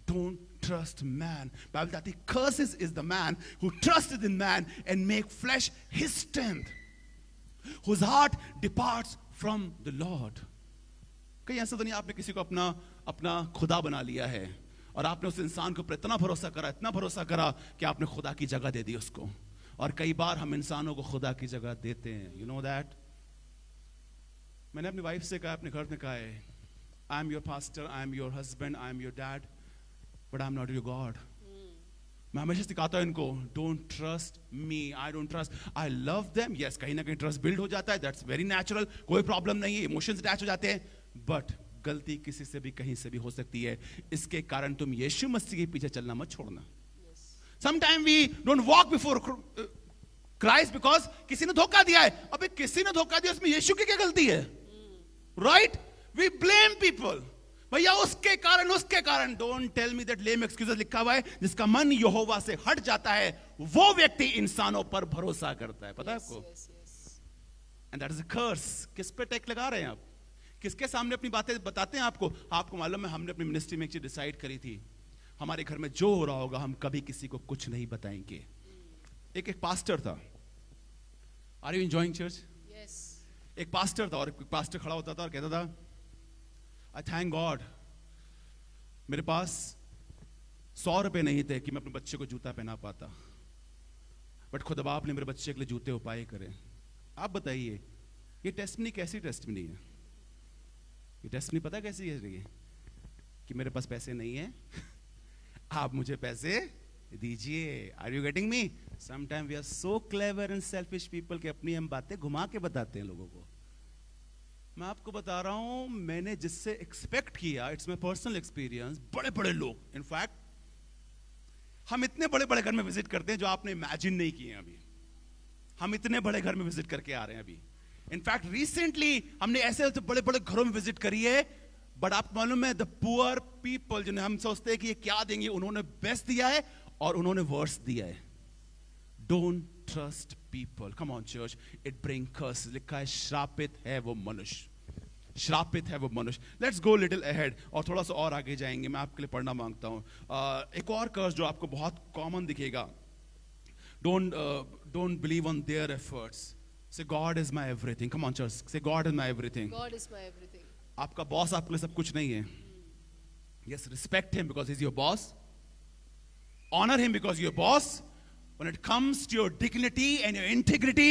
don't trust man. Bible that he curses is the man who trusted in man and make flesh his strength, whose heart departs from the Lord. कहीं ऐसा तो नहीं आपने किसी को अपना खुदा बना लिया है और आपने उस इंसान के ऊपर इतना भरोसा करा, इतना भरोसा करा कि आपने खुदा की जगह दे दी उसको। और कई बार हम इंसानों को खुदा की जगह देते हैं। You know that? मैंने अपनी वाइफ से कहा, अपने घर में कहा है, I am your pastor, I am your husband, I am your dad, but I am not your God. मैं हमेशा सिखाता हूं इनको, don't trust me, I don't trust, I love them. Yes, कहीं ना कहीं ट्रस्ट बिल्ड हो जाता है, that's very natural, कोई प्रॉब्लम नहीं है, इमोशंस अटैच हो जाते हैं, but गलती किसी से भी कहीं से भी हो सकती है। इसके कारण तुम यीशु मसीह के पीछे चलना मत छोड़ना। Sometimes we don't walk before Christ because किसी ने धोखा दिया है। अबे किसी ने धोखा दिया, उसमें यीशु की क्या गलती है? Right? We blame people. भैया उसके कारण don't tell me that lame excuses लिखा हुआ है, जिसका मन यहोवा से हट जाता है वो व्यक्ति इंसानों पर भरोसा करता है। पता है आपको? एंड दैट इज अ कर्स। किस पे टेक लगा रहे हैं आप? किसके सामने अपनी बातें बताते हैं आपको? आपको मालूम है हमने अपनी मिनिस्ट्री में एक चीज डिसाइड करी थी, हमारे घर में जो हो रहा होगा हम कभी किसी को कुछ नहीं बताएंगे। एक पास्टर था, are you enjoying church?
Yes.
एक पास्टर था और एक पास्टर खड़ा होता था और कहता था, आई थैंक गॉड मेरे पास 100 रुपए नहीं थे कि मैं अपने बच्चे को जूता पहना पाता, बट खुदा बाप ने मेरे बच्चे के लिए जूते उपाय करे। आप बताइए ये टेस्टमनी कैसी टेस्टमनी है? ये टेस्टमनी पता कैसी है? कि मेरे पास पैसे नहीं है आप मुझे पैसे दीजिए। Are you getting me? Sometime we are so clever and selfish people कि अपनी हम बातें घुमा के बताते हैं लोगों को। मैं आपको बता रहा हूं, मैंने जिससे एक्सपेक्ट किया, इट्स माय पर्सनल एक्सपीरियंस, बड़े बड़े लोग, इनफैक्ट हम इतने बड़े बड़े घर में विजिट करते हैं जो आपने इमेजिन नहीं किए हैं अभी। हम इतने बड़े घर में विजिट करके आ रहे हैं अभी। इनफैक्ट रिसेंटली हमने ऐसे बड़े बड़े घरों में विजिट करी है, बट आपको मालूम है द पुअर पीपल जिन्हें हम सोचते हैं कि ये क्या देंगे, उन्होंने बेस्ट दिया है और उन्होंने वर्स्ट दिया है। Don't trust people, come on church, it bring curse. लिखा है श्रापित है वो मनुष्य, श्रापित है वो मनुष्य। लेट्स गो लिटिल अहेड और थोड़ा सा और आगे जाएंगे। मैं आपके लिए पढ़ना मांगता हूं एक और कर्स जो आपको बहुत कॉमन दिखेगा। Don't believe on their efforts, say God is my everything. Come on church, say God is my everything.
God is my everything.
आपका बॉस आपके लिए सब कुछ नहीं है। Yes, respect him because is your boss, honor him because you're boss. When it comes to your dignity and your integrity,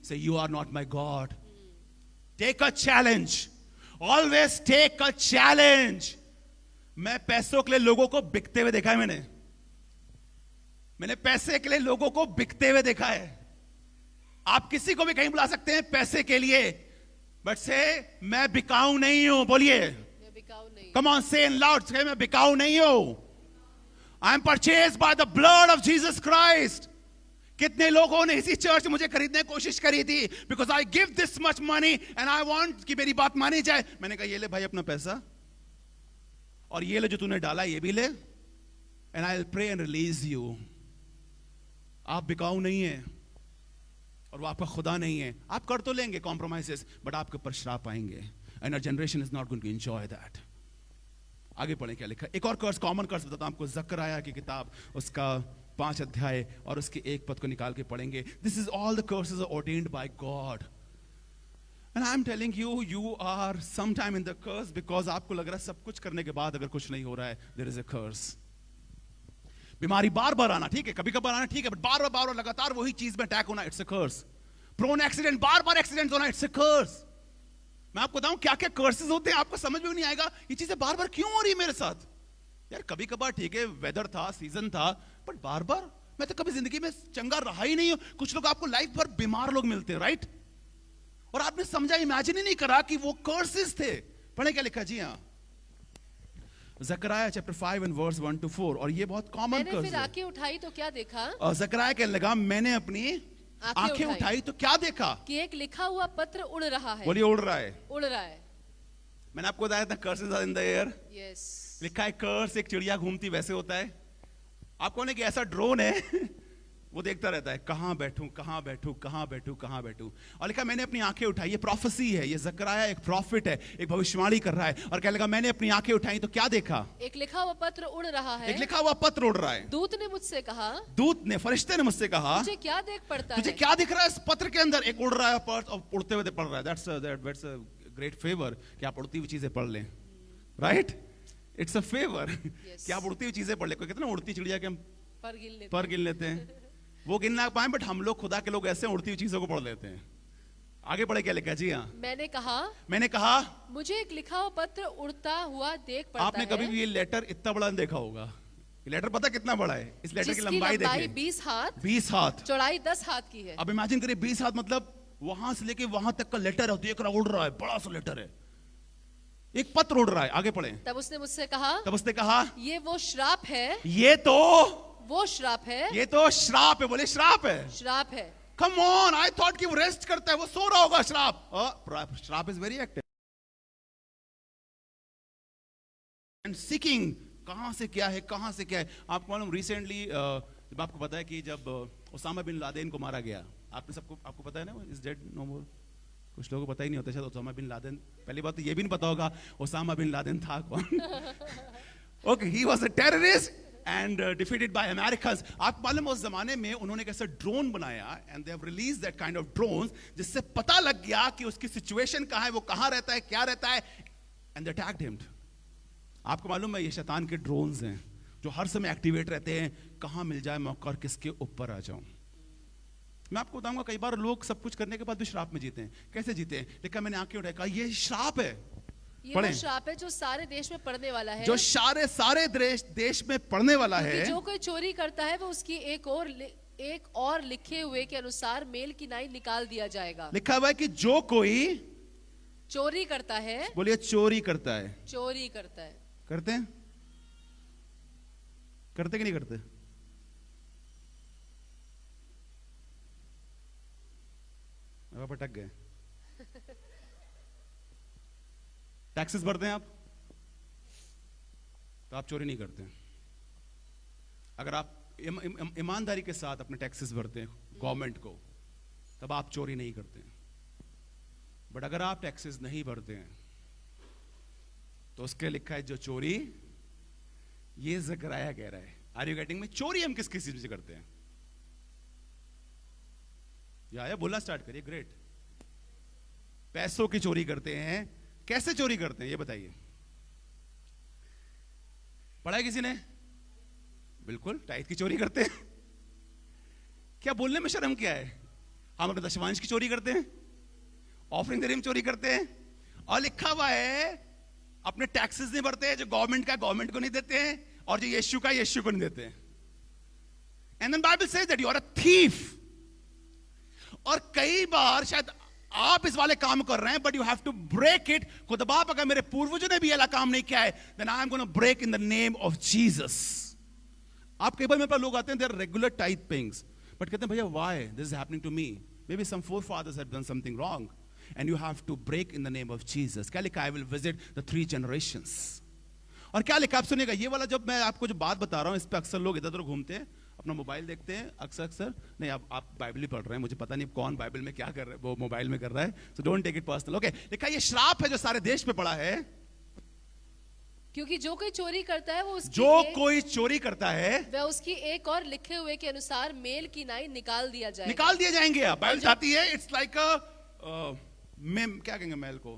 say you are not my God. Take a challenge. Always take a challenge. मैं पैसों के लिए लोगों को बिकते हुए देखा है। मैंने पैसे के लिए लोगों को बिकते हुए देखा है। आप किसी को भी कहीं बुला सकते हैं पैसे के लिए, बट से मैं बिकाऊ नहीं हूं। बोलिए,
मैं बिकाऊ नहीं।
Come on, say in loud, say मैं बिकाऊ नहीं हूं। I am purchased by the blood of Jesus Christ. कितने लोगों ने इसी चर्च में मुझे खरीदने की कोशिश करी थी, because I give this much money and I want कि मेरी बात मानी जाए। मैंने कहा ये ले भाई अपना पैसा, और ये ले जो तूने डाला ये भी ले, and I'll pray and release you. आप बिकाऊ नहीं है और वो आपका खुदा नहीं है। आप कर तो लेंगे कॉम्प्रोमाइजेस, बट आपके ऊपर श्राप आएंगे, and our generation is not going to enjoy that. आगे पढ़ें क्या लिखा। एक और कर्स, कॉमन कर्स बताता हूं आपको। जकरयाह की किताब उसका 5 अध्याय और उसके 1 पद को निकाल के पढ़ेंगे। This is all the curses are ordained by God, and I am telling you, you are some time in the curse because आपको लग रहा है सब कुछ करने के बाद अगर कुछ नहीं हो रहा है, देयर इज अ कर्स। बीमारी बार बार आना ठीक है, कभी कभार आना ठीक है, बट बार बार लगातार वही चीज में अटैक होना, it's a curse. Prone accident, बार बार एक्सीडेंट होना, इट्स अ कर्स। मैं आपको बताऊं क्या क्या कर्सेस होते हैं, आपको समझ में भी नहीं आएगा ये चीजें बार बार क्यों हो रही है मेरे साथ। यार कभी कभार ठीक है, वेदर था, सीजन था, बट बार बार मैं तो कभी जिंदगी में चंगा रहा ही नहीं हूं। कुछ लोग आपको लाइफ भर बीमार लोग मिलते हैं, राइट? और आपने समझा, इमेजिन ही नहीं करा कि वो कर्सेस थे। पढ़े क्या लिखा जी? हाँ, ज़करयाह चैप्टर 5 एंड वर्स 1 to 4, और ये बहुत कॉमन कर्स है।
फिर आंखें उठाई तो क्या देखा?
ज़करयाह कहने लगा मैंने अपनी आंखें उठाई तो क्या देखा? कि
एक लिखा हुआ पत्र उड़ रहा है।
बोलिए, उड़ रहा है।
उड़ रहा है।
मैंने आपको बताया था curses are in the air.
Yes.
लिखा है कर्स, एक चिड़िया घूमती वैसे होता है। आपको नहीं कि ऐसा ड्रोन है वो देखता रहता है कहां बैठूं कहां बैठूं कहां बैठूं कहां बैठूं। और लिखा मैंने अपनी आंखें उठाई, ये प्रोफेसी है, ये ज़करयाह एक प्रॉफिट है, एक भविष्यवाणी कर रहा है। और क्या लगा मैंने अपनी आंखें उठाई तो क्या देखा?
एक लिखा हुआ पत्र उड़ रहा है।
एक लिखा हुआ पत्र उड़ रहा है।
दूत ने मुझसे कहा,
दूत ने, फरिश्ते ने मुझसे कहा,
तुझे क्या देख पड़ता है?
तुझे क्या दिख रहा है इस पत्र के अंदर? एक उड़ रहा है पत्र और उड़ते हुए पढ़ रहा है। दैट्स अ ग्रेट फेवर कि आप उड़ती हुई चीजें पढ़ लें, राइट? इट्स अ फेवर कि आप उड़ती हुई चीजें पढ़ लें। कोई कहते ना उड़ती चिड़िया के हम पर गिन लेते हैं, वो गिन ना पाए, बट हम लोग खुदा के लोग ऐसे उड़ती हुई चीजों को पढ़ लेते हैं। आगे पढ़े क्या लिखा जी? हाँ, मैंने कहा
मुझे एक लिखा हुआ पत्र उड़ता हुआ देख पड़ता है।
आपने कभी भी ये लेटर इतना बड़ा देखा होगा? ये लेटर पता कितना बड़ा है? इस लेटर की लंबाई देखिए,
20 हाथ,
20 हाथ,
चौड़ाई 10 हाथ की है।
अब इमेजिन करिए 20 हाथ मतलब वहां से लेके वहां तक का लेटर है, देख रहा उड़ रहा है, बड़ा सा लेटर है, एक पत्र उड़ रहा है। आगे पढ़े।
तब उसने मुझसे कहा,
ये
वो श्राप है,
ये तो
वो श्राप है,
ये तो श्राप है। बोले श्राप है,
श्राप है।
कम ऑन, आई थॉट कि वो रेस्ट करता है, वो सो रहा होगा। श्राप, श्राप is very active. And seeking कहां से क्या है, कहां से क्या है. आपको मालूम रिसेंटली जब आपको पता है कि जब ओसामा बिन लादेन को मारा गया, आपको पता है ना, इज डेड नो मोर. कुछ लोगों को पता ही नहीं होता शायद ओसामा बिन लादेन. पहली बात तो ये भी नहीं पता होगा ओसामा बिन लादेन था कौन. Okay, he was a terrorist and defeated by Americans. आपको मालूम उस जमाने में उन्होंने कैसा ड्रोन बनाया, and they have release that kind of drones, जिससे पता लग गया कि उसकी सिचुएशन कहां है, वो कहां रहता है, क्या रहता है, एंड दे अटैक्ड हिम. आपको मालूम है ये शैतान के ड्रोन्स हैं जो हर समय एक्टिवेट रहते हैं, कहां मिल जाए मौका और किसके ऊपर आ जाऊं. मैं आपको बताऊंगा कई बार लोग सब कुछ करने के बाद भी श्राप में जीते हैं. कैसे जीते हैं? देखा मैंने आंखें उठाई, कहा ये श्राप है.
ये वो श्राप है जो सारे देश में पड़ने वाला है,
जो सारे देश में पड़ने वाला है.
जो कोई चोरी करता है वो उसकी एक और लिखे हुए के अनुसार मेल की नाई निकाल दिया जाएगा.
लिखा हुआ है कि जो कोई
चोरी करता है,
बोलिए चोरी करता है.
चोरी करता है.
करते हैं? करते कि नहीं करते? अब अटक गए. टैक्सेस भरते हैं आप तो आप चोरी नहीं करते. अगर आप ईमानदारी के साथ अपने टैक्सेस भरते हैं गवर्नमेंट को, तब आप चोरी नहीं करते. बट अगर आप टैक्सेस नहीं भरते हैं तो उसके लिखा है जो चोरी ये ज़कराया कह रहा है. आर यू गेटिंग में? चोरी हम किस चीज से करते हैं? या बोलना स्टार्ट करिए. ग्रेट. पैसों की चोरी करते हैं. कैसे चोरी करते हैं ये बताइए. पढ़ा है किसी ने? बिल्कुल, टाइट की चोरी करते हैं. क्या बोलने में शर्म क्या है? हम अपने दशमांश की चोरी करते हैं, ऑफरिंग देने में चोरी करते हैं, और लिखा हुआ है अपने टैक्सेस नहीं भरते हैं. जो गवर्नमेंट का गवर्नमेंट को नहीं देते हैं, और जो यीशु का यीशु को नहीं देते हैं. And then Bible says that you are a thief. और कई बार शायद आप इस वाले काम कर रहे हैं, but you have to break it. खुदा बाप अगर मेरे पूर्वजों ने भी ऐसा काम नहीं किया है, then I am gonna break in the name of Jesus. आप कई बार मेरे पास लोग आते हैं, they are regular tithe payings, but कहते हैं भैया why this is happening to me? Maybe some forefathers have done something wrong and you have to break in the name of Jesus. क्या लिखा? I will visit the 3 generations. और क्या लिखा आप सुनिएगा. ये वाला जब मैं आपको जो बात बता रहा हूं, इस पे अक्सर लोग इधर उधर घूमते हैं, अपना मोबाइल देखते हैं. अक्सर नहीं, आप बाइबल ही पढ़ रहे हैं, मुझे पता नहीं कौन बाइबल में क्या कर रहा है, वो मोबाइल में कर रहा है. So don't take it personal. Okay, लिखा ये श्राप है जो सारे देश पे पड़ा है,
क्योंकि जो कोई चोरी करता है वो उसकी
कोई चोरी करता है
वह उसकी एक और लिखे हुए के अनुसार मेल की नाई निकाल दिया जाएगा.
निकाल दिए जाएंगे. बाइबल चाहती है इट्स लाइक अ क्या कहेंगे मेल को?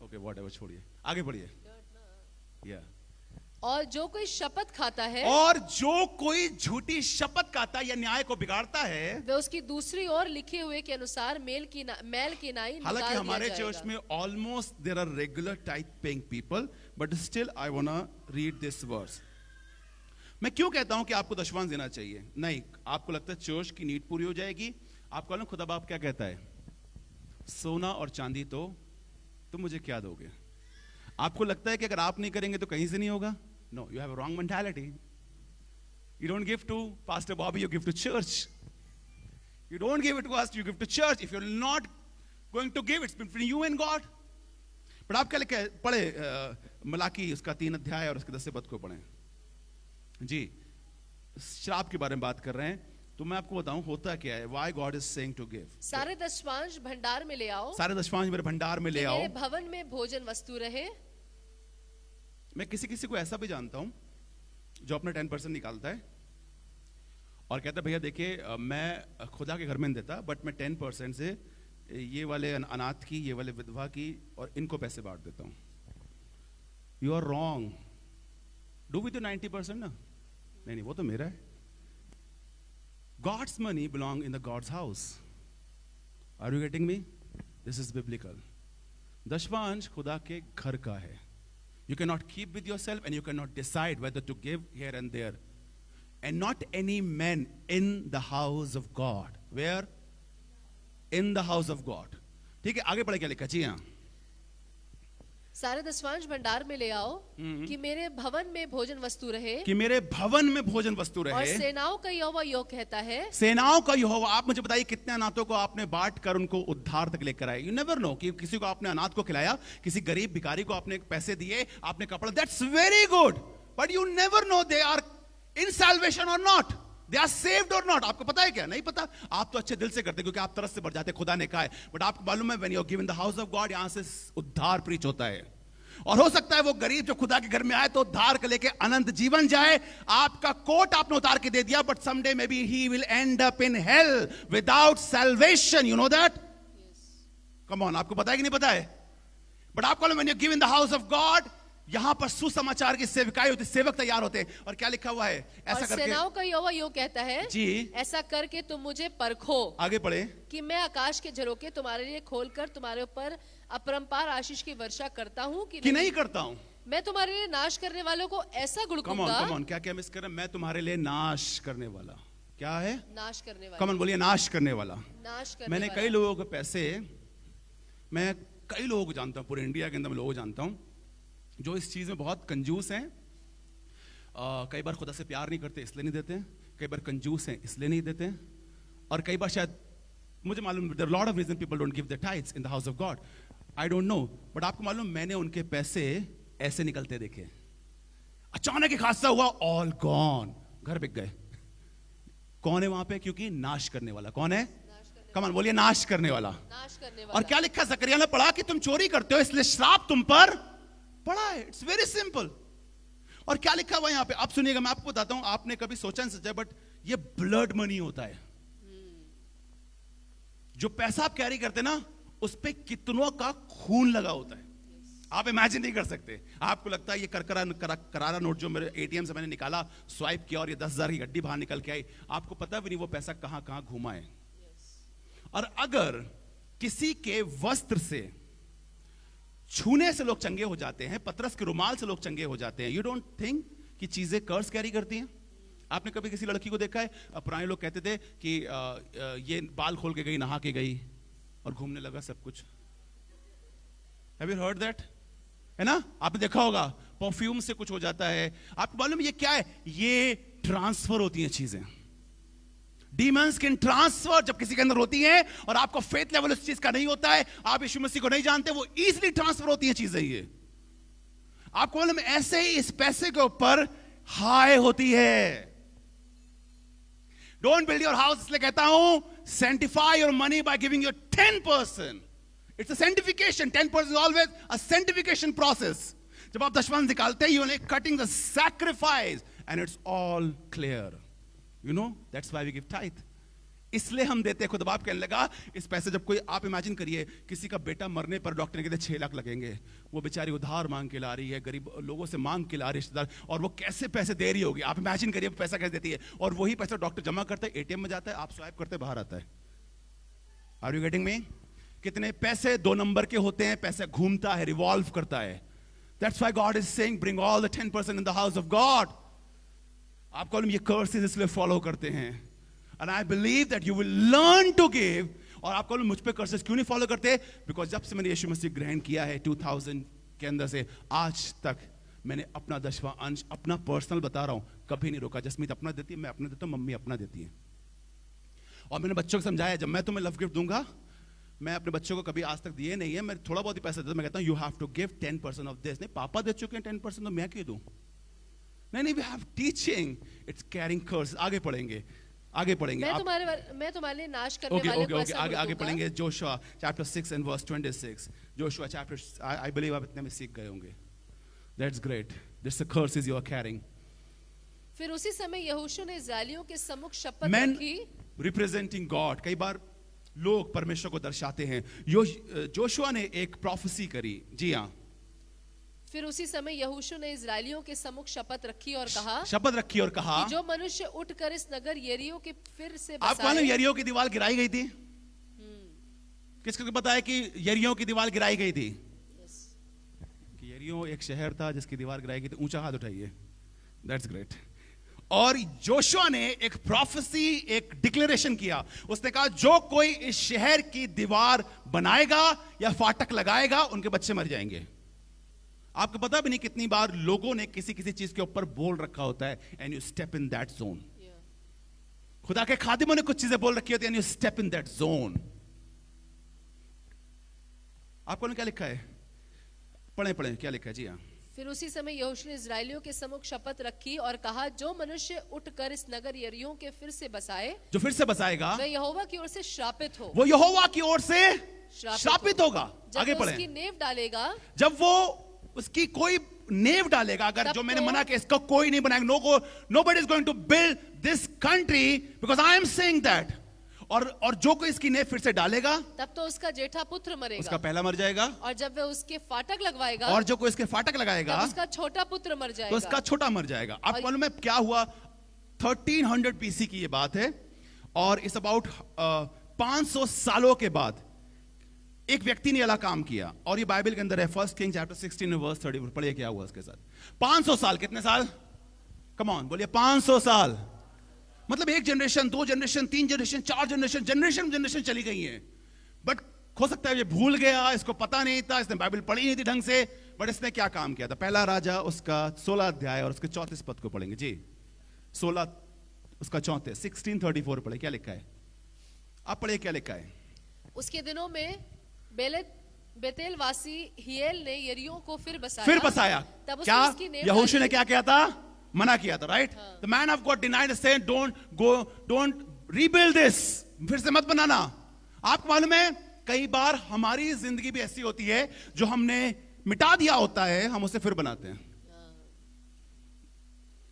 ओके व्हाटएवर, छोड़िए, आगे बढ़िए. या
और जो कोई शपथ खाता है,
और जो कोई झूठी शपथ खाता या न्याय को बिगाड़ता है,
वह उसकी दूसरी ओर लिखे हुए के अनुसार मेल की नाई.
हालांकि हमारे चर्च में almost there are regular tithe paying people, but still I wanna read this verse. मैं क्यों कहता हूं कि आपको दशमांश देना चाहिए? नहीं, आपको लगता है चर्च की नीड पूरी हो जाएगी. आपको मालूम खुदा बाप क्या कहता है? सोना और चांदी तो तुम मुझे क्या दोगे? आपको लगता है कि अगर आप नहीं करेंगे तो कहीं से नहीं होगा? No, you have a wrong mentality. You don't give to Pastor Bobby, you give to church. You don't give it to us, you give to church. If you're not going to give, it's between you and God. But आप क्या लिखे पढ़े मलाकी उसका 3 अध्याय और उसके 10 पद को पढ़ें. जी, श्राप के बारे में बात कर रहे हैं, तो मैं आपको बताऊं होता क्या है. Why God is saying to give.
सारे दशमांश भंडार में ले आओ.
सारे दशमांश मेरे भंडार में ले आओ.
मेरे भवन में भोजन वस्तु रहे.
मैं किसी को ऐसा भी जानता हूं जो अपना 10% निकालता है और कहता है भैया देखिए मैं खुदा के घर में नहीं देता, बट मैं 10% से ये वाले अनाथ की, ये वाले विधवा की और इनको पैसे बांट देता हूं. You are wrong. Do with 90% ना. नहीं, वो तो मेरा है. God's money belong in the God's house. Are you getting me? This is biblical. दशमांश खुदा के घर का है. You cannot keep with yourself and you cannot decide whether to give here and there. And not any man in the house of God. Where? In the house of God. ठीक है, आगे पढ़े क्या लिखा? जी हाँ.
सारे दशवांश भंडार में ले आओ कि मेरे भवन में भोजन वस्तु रहे,
कि मेरे भवन में भोजन वस्तु रहे।
और सेनाओं का यहोवा यो कहता है,
सेनाओं का यहोवा। आप मुझे बताइए कितने अनाथों को आपने बांट कर उनको उद्धार तक लेकर आए। यू नेवर नो कि किसी को आपने अनाथ को खिलाया, किसी गरीब भिखारी को आपने पैसे दिए, आपने कपड़ा, that's very good, but you never know they are in salvation और नॉट, दे आर सेव्ड और नॉट। आपको पता है क्या? नहीं पता। आप तो अच्छे दिल से करते क्योंकि आप तरस से भर जाते, खुदा ने कहा है। बट आपको मालूम है, when you are given the house of God, यहां से उद्धार प्रीच होता है। और हो सकता है वो गरीब जो खुदा के घर में आए तो उद्धार के लेके अनंत जीवन जाए। आपका कोट आपने उतार के दे दिया, but someday may be he will and up in hell without salvation. You know that? Come on, आपको पता है कि नहीं पता है? बट आपको when you give in the house of God, यहां पर सुसमाचार की सेवकाई होती, सेवक तैयार होते हैं। और क्या लिखा हुआ है? ऐसा करके
सेनाओं का यहोवा यो कहता है
जी,
ऐसा करके तुम मुझे परखो,
आगे पढ़े,
कि मैं आकाश के झरोके तुम्हारे लिए खोलकर तुम्हारे ऊपर अपरंपार आशीष की वर्षा करता हूं कि नहीं
करता हूं।
मैं तुम्हारे लिए नाश करने वालों को ऐसा गुड़कूंगा।
कम ऑन, क्या क्या मिस कर रहे हैं? मैं तुम्हारे लिए नाश करने वाला। क्या है?
नाश करने वाला।
कम ऑन बोलिए, नाश करने वाला।
नाश करने
मैंने
वाला।
कई लोगों के पैसे, मैं कई लोगों को जानता हूं, पूरे इंडिया के अंदर मैं लोगों को जानता हूं जो इस चीज में बहुत कंजूस हैं। कई बार खुदा से प्यार नहीं करते इसलिए नहीं देते हैं, कई बार कंजूस हैं इसलिए नहीं देते हैं, और कई बार शायद, मुझे मालूम, there are lot of reason people don't give their tithes in the house of God. I don't know, but आपको मालूम, मैंने उनके पैसे ऐसे निकलते देखे। अचानक एक हादसा हुआ, ऑल गॉन, घर बिक गए। कौन है वहां पे? क्योंकि नाश करने वाला। कौन है? कमान बोलिए, नाश करने वाला।
नाश करने वाला।
और क्या लिखा जकरिया ने पढ़ा कि तुम चोरी करते हो इसलिए श्राप तुम पर पड़ा है। It's very simple. और क्या लिखा हुआ यहां पे? अब सुनिएगा, मैं आपको बताता हूं, आपने कभी सोचा नहीं सोचा, बट ये ब्लड मनी होता है। जो पैसा आप कैरी करते ना, उस पे कितनों का खून लगा होता है, आप इमेजिन नहीं कर सकते। आपको लगता है ये करारा नोट जो मेरे एटीएम से मैंने निकाला, स्वाइप किया और ये 10,000 की गड्डी बाहर निकल के आई, आपको पता भी नहीं वो पैसा कहां कहां घुमा है। और अगर किसी के वस्त्र से छूने से लोग चंगे हो जाते हैं, पतरस के रुमाल से लोग चंगे हो जाते हैं, यू डोंट थिंक कि चीजें कर्स कैरी करती हैं? आपने कभी किसी लड़की को देखा है? पुराने लोग कहते थे कि ये बाल खोल के गई, नहा के गई और घूमने लगा सब कुछ। Have you heard that? है ना? आपने देखा होगा, परफ्यूम से कुछ हो जाता है। आपको मालूम ये क्या है? ये ट्रांसफर होती हैं चीजें। डीमंस कैन ट्रांसफर जब किसी के अंदर होती है, और आपको फेथ लेवल उस चीज का नहीं होता है, आप यीशु मसीह को नहीं जानते, वो इजीली ट्रांसफर होती है चीजें। ये आपको मालूम, ऐसे ही इस पैसे के ऊपर हाय होती है। डोंट बिल्ड योर हाउस, इसलिए कहता हूं, sanctify your money by giving your 10%। It's a sanctification. 10% is always a sanctification process. जब आप दशमांश निकालते हैं, you are cutting the sacrifice and it's all clear. You know, that's why we give tithe. इसलिए हम देते हैं। खुद बाप कहने लगा, इस पैसे जब कोई, आप इमेजिन करिए, किसी का बेटा मरने पर डॉक्टर ने कहते 6 लाख लगेंगे, वो बेचारी उधार मांग के ला रही है, गरीब लोगों से मांग के ला रही है, रिश्तेदार, और वो कैसे पैसे दे रही होगी। आप इमेजिन करिए पैसा कैसे देती है, और वही पैसा डॉक्टर जमा करता है, एटीएम में जाता है, आप स्वाइप करते बाहर आता है। Are you getting me? कितने पैसे 2 नंबर के होते हैं, पैसा घूमता है, रिवॉल्व करता है। That's why God is saying, bring all the 10% in the house of God. आपको ये कर्सेस इसलिए फॉलो करते हैं, and I believe that you will learn to give. और आपको मुझ पे कर्सेस क्यों नहीं फॉलो करते? बिकॉज जब से मैंने यीशु मसीह ग्रहण किया है 2000 के अंदर से आज तक, मैंने अपना 10वां अंश, अपना पर्सनल बता रहा हूं, कभी नहीं रोका। जसमीत अपना देती है, मैं अपना देता हूं, मम्मी अपना देती है। और मैंने बच्चों को समझाया, जब मैं तुम्हें लव गिफ्ट दूंगा, मैं अपने बच्चों को कभी आज तक दिए नहीं है, मैं थोड़ा बहुत ही पैसा देता हूं। मैं कहता हूं, you have to give 10% of this. नहीं, पापा दे चुके हैं 10%, तो मैं क्यों दूं? नहीं, we have teaching, it's carrying curse। आगे पढ़ेंगे।
मैं तुम्हारे लिए नाश करने वाले को ऐसा
आगे पढ़ेंगे। Joshua chapter 6 and verse 26। Joshua chapter, I believe आप इतने में सीख गए होंगे। That's great। This the curses you are carrying।
फिर उसी समय यहोशू ने इस्राएलियों के सम्मुख शपथ रखी।
Representing God. कई बार लोग परमेश्वर को दर्शाते हैं। जोशुआ ने एक प्रोफेसी करी। जी हाँ।
फिर उसी समय यहोशू ने इस्राएलियों के सम्मुख शपथ रखी और कहा,
कि
जो मनुष्य उठकर इस नगर यरीहो के फिर से
बसाए। आपको मालूम यरीहो की दीवार गिराई गई थी? किसको पता है कि यरीहो की दीवार गिराई गई थी? कि यरीहो एक शहर था जिसकी दीवार गिराई गई थी। ऊंचा हाथ उठाइए। That's great. और जोशुआ ने एक प्रोफेसी, एक डिक्लेरेशन किया। उसने कहा, जो कोई इस शहर की दीवार बनाएगा या फाटक लगाएगा, उनके बच्चे मर जाएंगे। आपको पता भी नहीं कितनी बार लोगों ने किसी किसी चीज के ऊपर बोल रखा होता है, and you step in that zone. खुदा के खादिमों ने कुछ चीजें बोल रखी होती है, and you step in that zone. आपको क्या लिखा है? पढ़े पढ़े, क्या लिखा है जी? हाँ।
फिर उसी समय यहोशू ने इस्राएलियों के सम्मुख शपथ रखी और कहा, जो मनुष्य उठकर इस नगर यरीहो के फिर से बसाए,
जो फिर से बसाएगा,
वह यहोवा की ओर से श्रापित हो।
वो यहोवा की ओर से श्रापित होगा। आगे पढ़े।
उसकी नेव डालेगा,
जब वो उसकी कोई नेव डालेगा, अगर जो मैंने मना किया इसका कोई नहीं बनाएगा, nobody is going to build this country because I am saying that, और जो कोई इसकी नेव फिर से डालेगा, तब तो उसका जेठा पुत्र मरेगा, उसका पहला मर जाएगा, और जब वह उसके फाटक लगवाएगा, और जो कोई इसके फाटक लगाएगा, तब उसका छोटा पुत्र मर जाएगा, तो उसका छोटा मर जाएगा। आप मालूम है क्या हुआ? 1300 BC की ये बात है, और इस अबाउट 500 सालों के बाद एक व्यक्ति ने अला काम किया, और ये बाइबल के अंदर है, 1 किंग्स चैप्टर 16 वर्स 30। पढ़िए क्या हुआ उसके साथ। 500 साल, कितने साल? कम ऑन बोलिए, 500 साल। मतलब एक generation, 2 generation, 3 generation, 4 generation, generation चली गई है। बट हो सकता है ये भूल गया, इसको पता नहीं था, इसने बाइबल पढ़ी नहीं थी ढंग से। बट इसने क्या काम किया था? पहला राजा उसका 16 अध्याय और उसके 34 पद को पढ़ेंगे जी। 16 उसका 34, 1634 पढ़े, क्या लिखा है? आप पढ़िए क्या लिखा है।
उसके दिनों में बेतेलवासी हियेल ने यरीहो को फिर
बसाया। तब क्या यहोशू ने क्या किया था? मना किया था, right? The man of God denied, said don't rebuild this, फिर से मत बनाना। आपको मालूम है कई बार हमारी जिंदगी भी ऐसी होती है, जो हमने मिटा दिया होता है, हम उसे फिर बनाते हैं,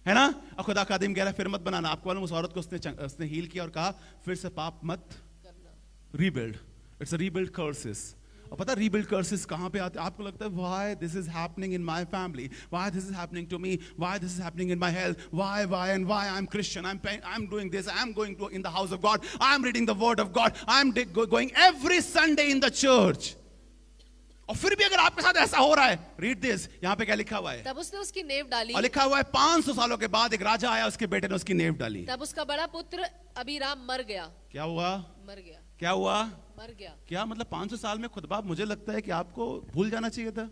है ना? खुदा खादिम कह रहा है फिर मत बनाना। आपको मालूम उस औरत को उसने हील किया और कहा फिर से पाप मत rebuild. It's a rebuild curses. और पता रीबिल्ड कर्सेस कहां पे आते हैं? आपको लगता है why this is happening in my family, why this is happening to me, why this is happening in my health, why and why I am Christian, I am doing this, I am going to in the house of God, I am reading the word of God, I am going every Sunday in the church. और फिर भी अगर आपके साथ ऐसा हो रहा है, रीड दिस, यहाँ पे क्या लिखा हुआ है?
तब उसने उसकी नेव डाली,
और लिखा हुआ है 500 सालों के बाद एक राजा आया, उसके बेटे ने उसकी नेव डाली।
तब उसका बड़ा पुत्र अबीराम मर गया।
क्या हुआ?
मर गया।
क्या हुआ?
मर गया।
क्या मतलब 500 साल में? खुद बाप मुझे लगता है कि आपको भूल जाना चाहिए था।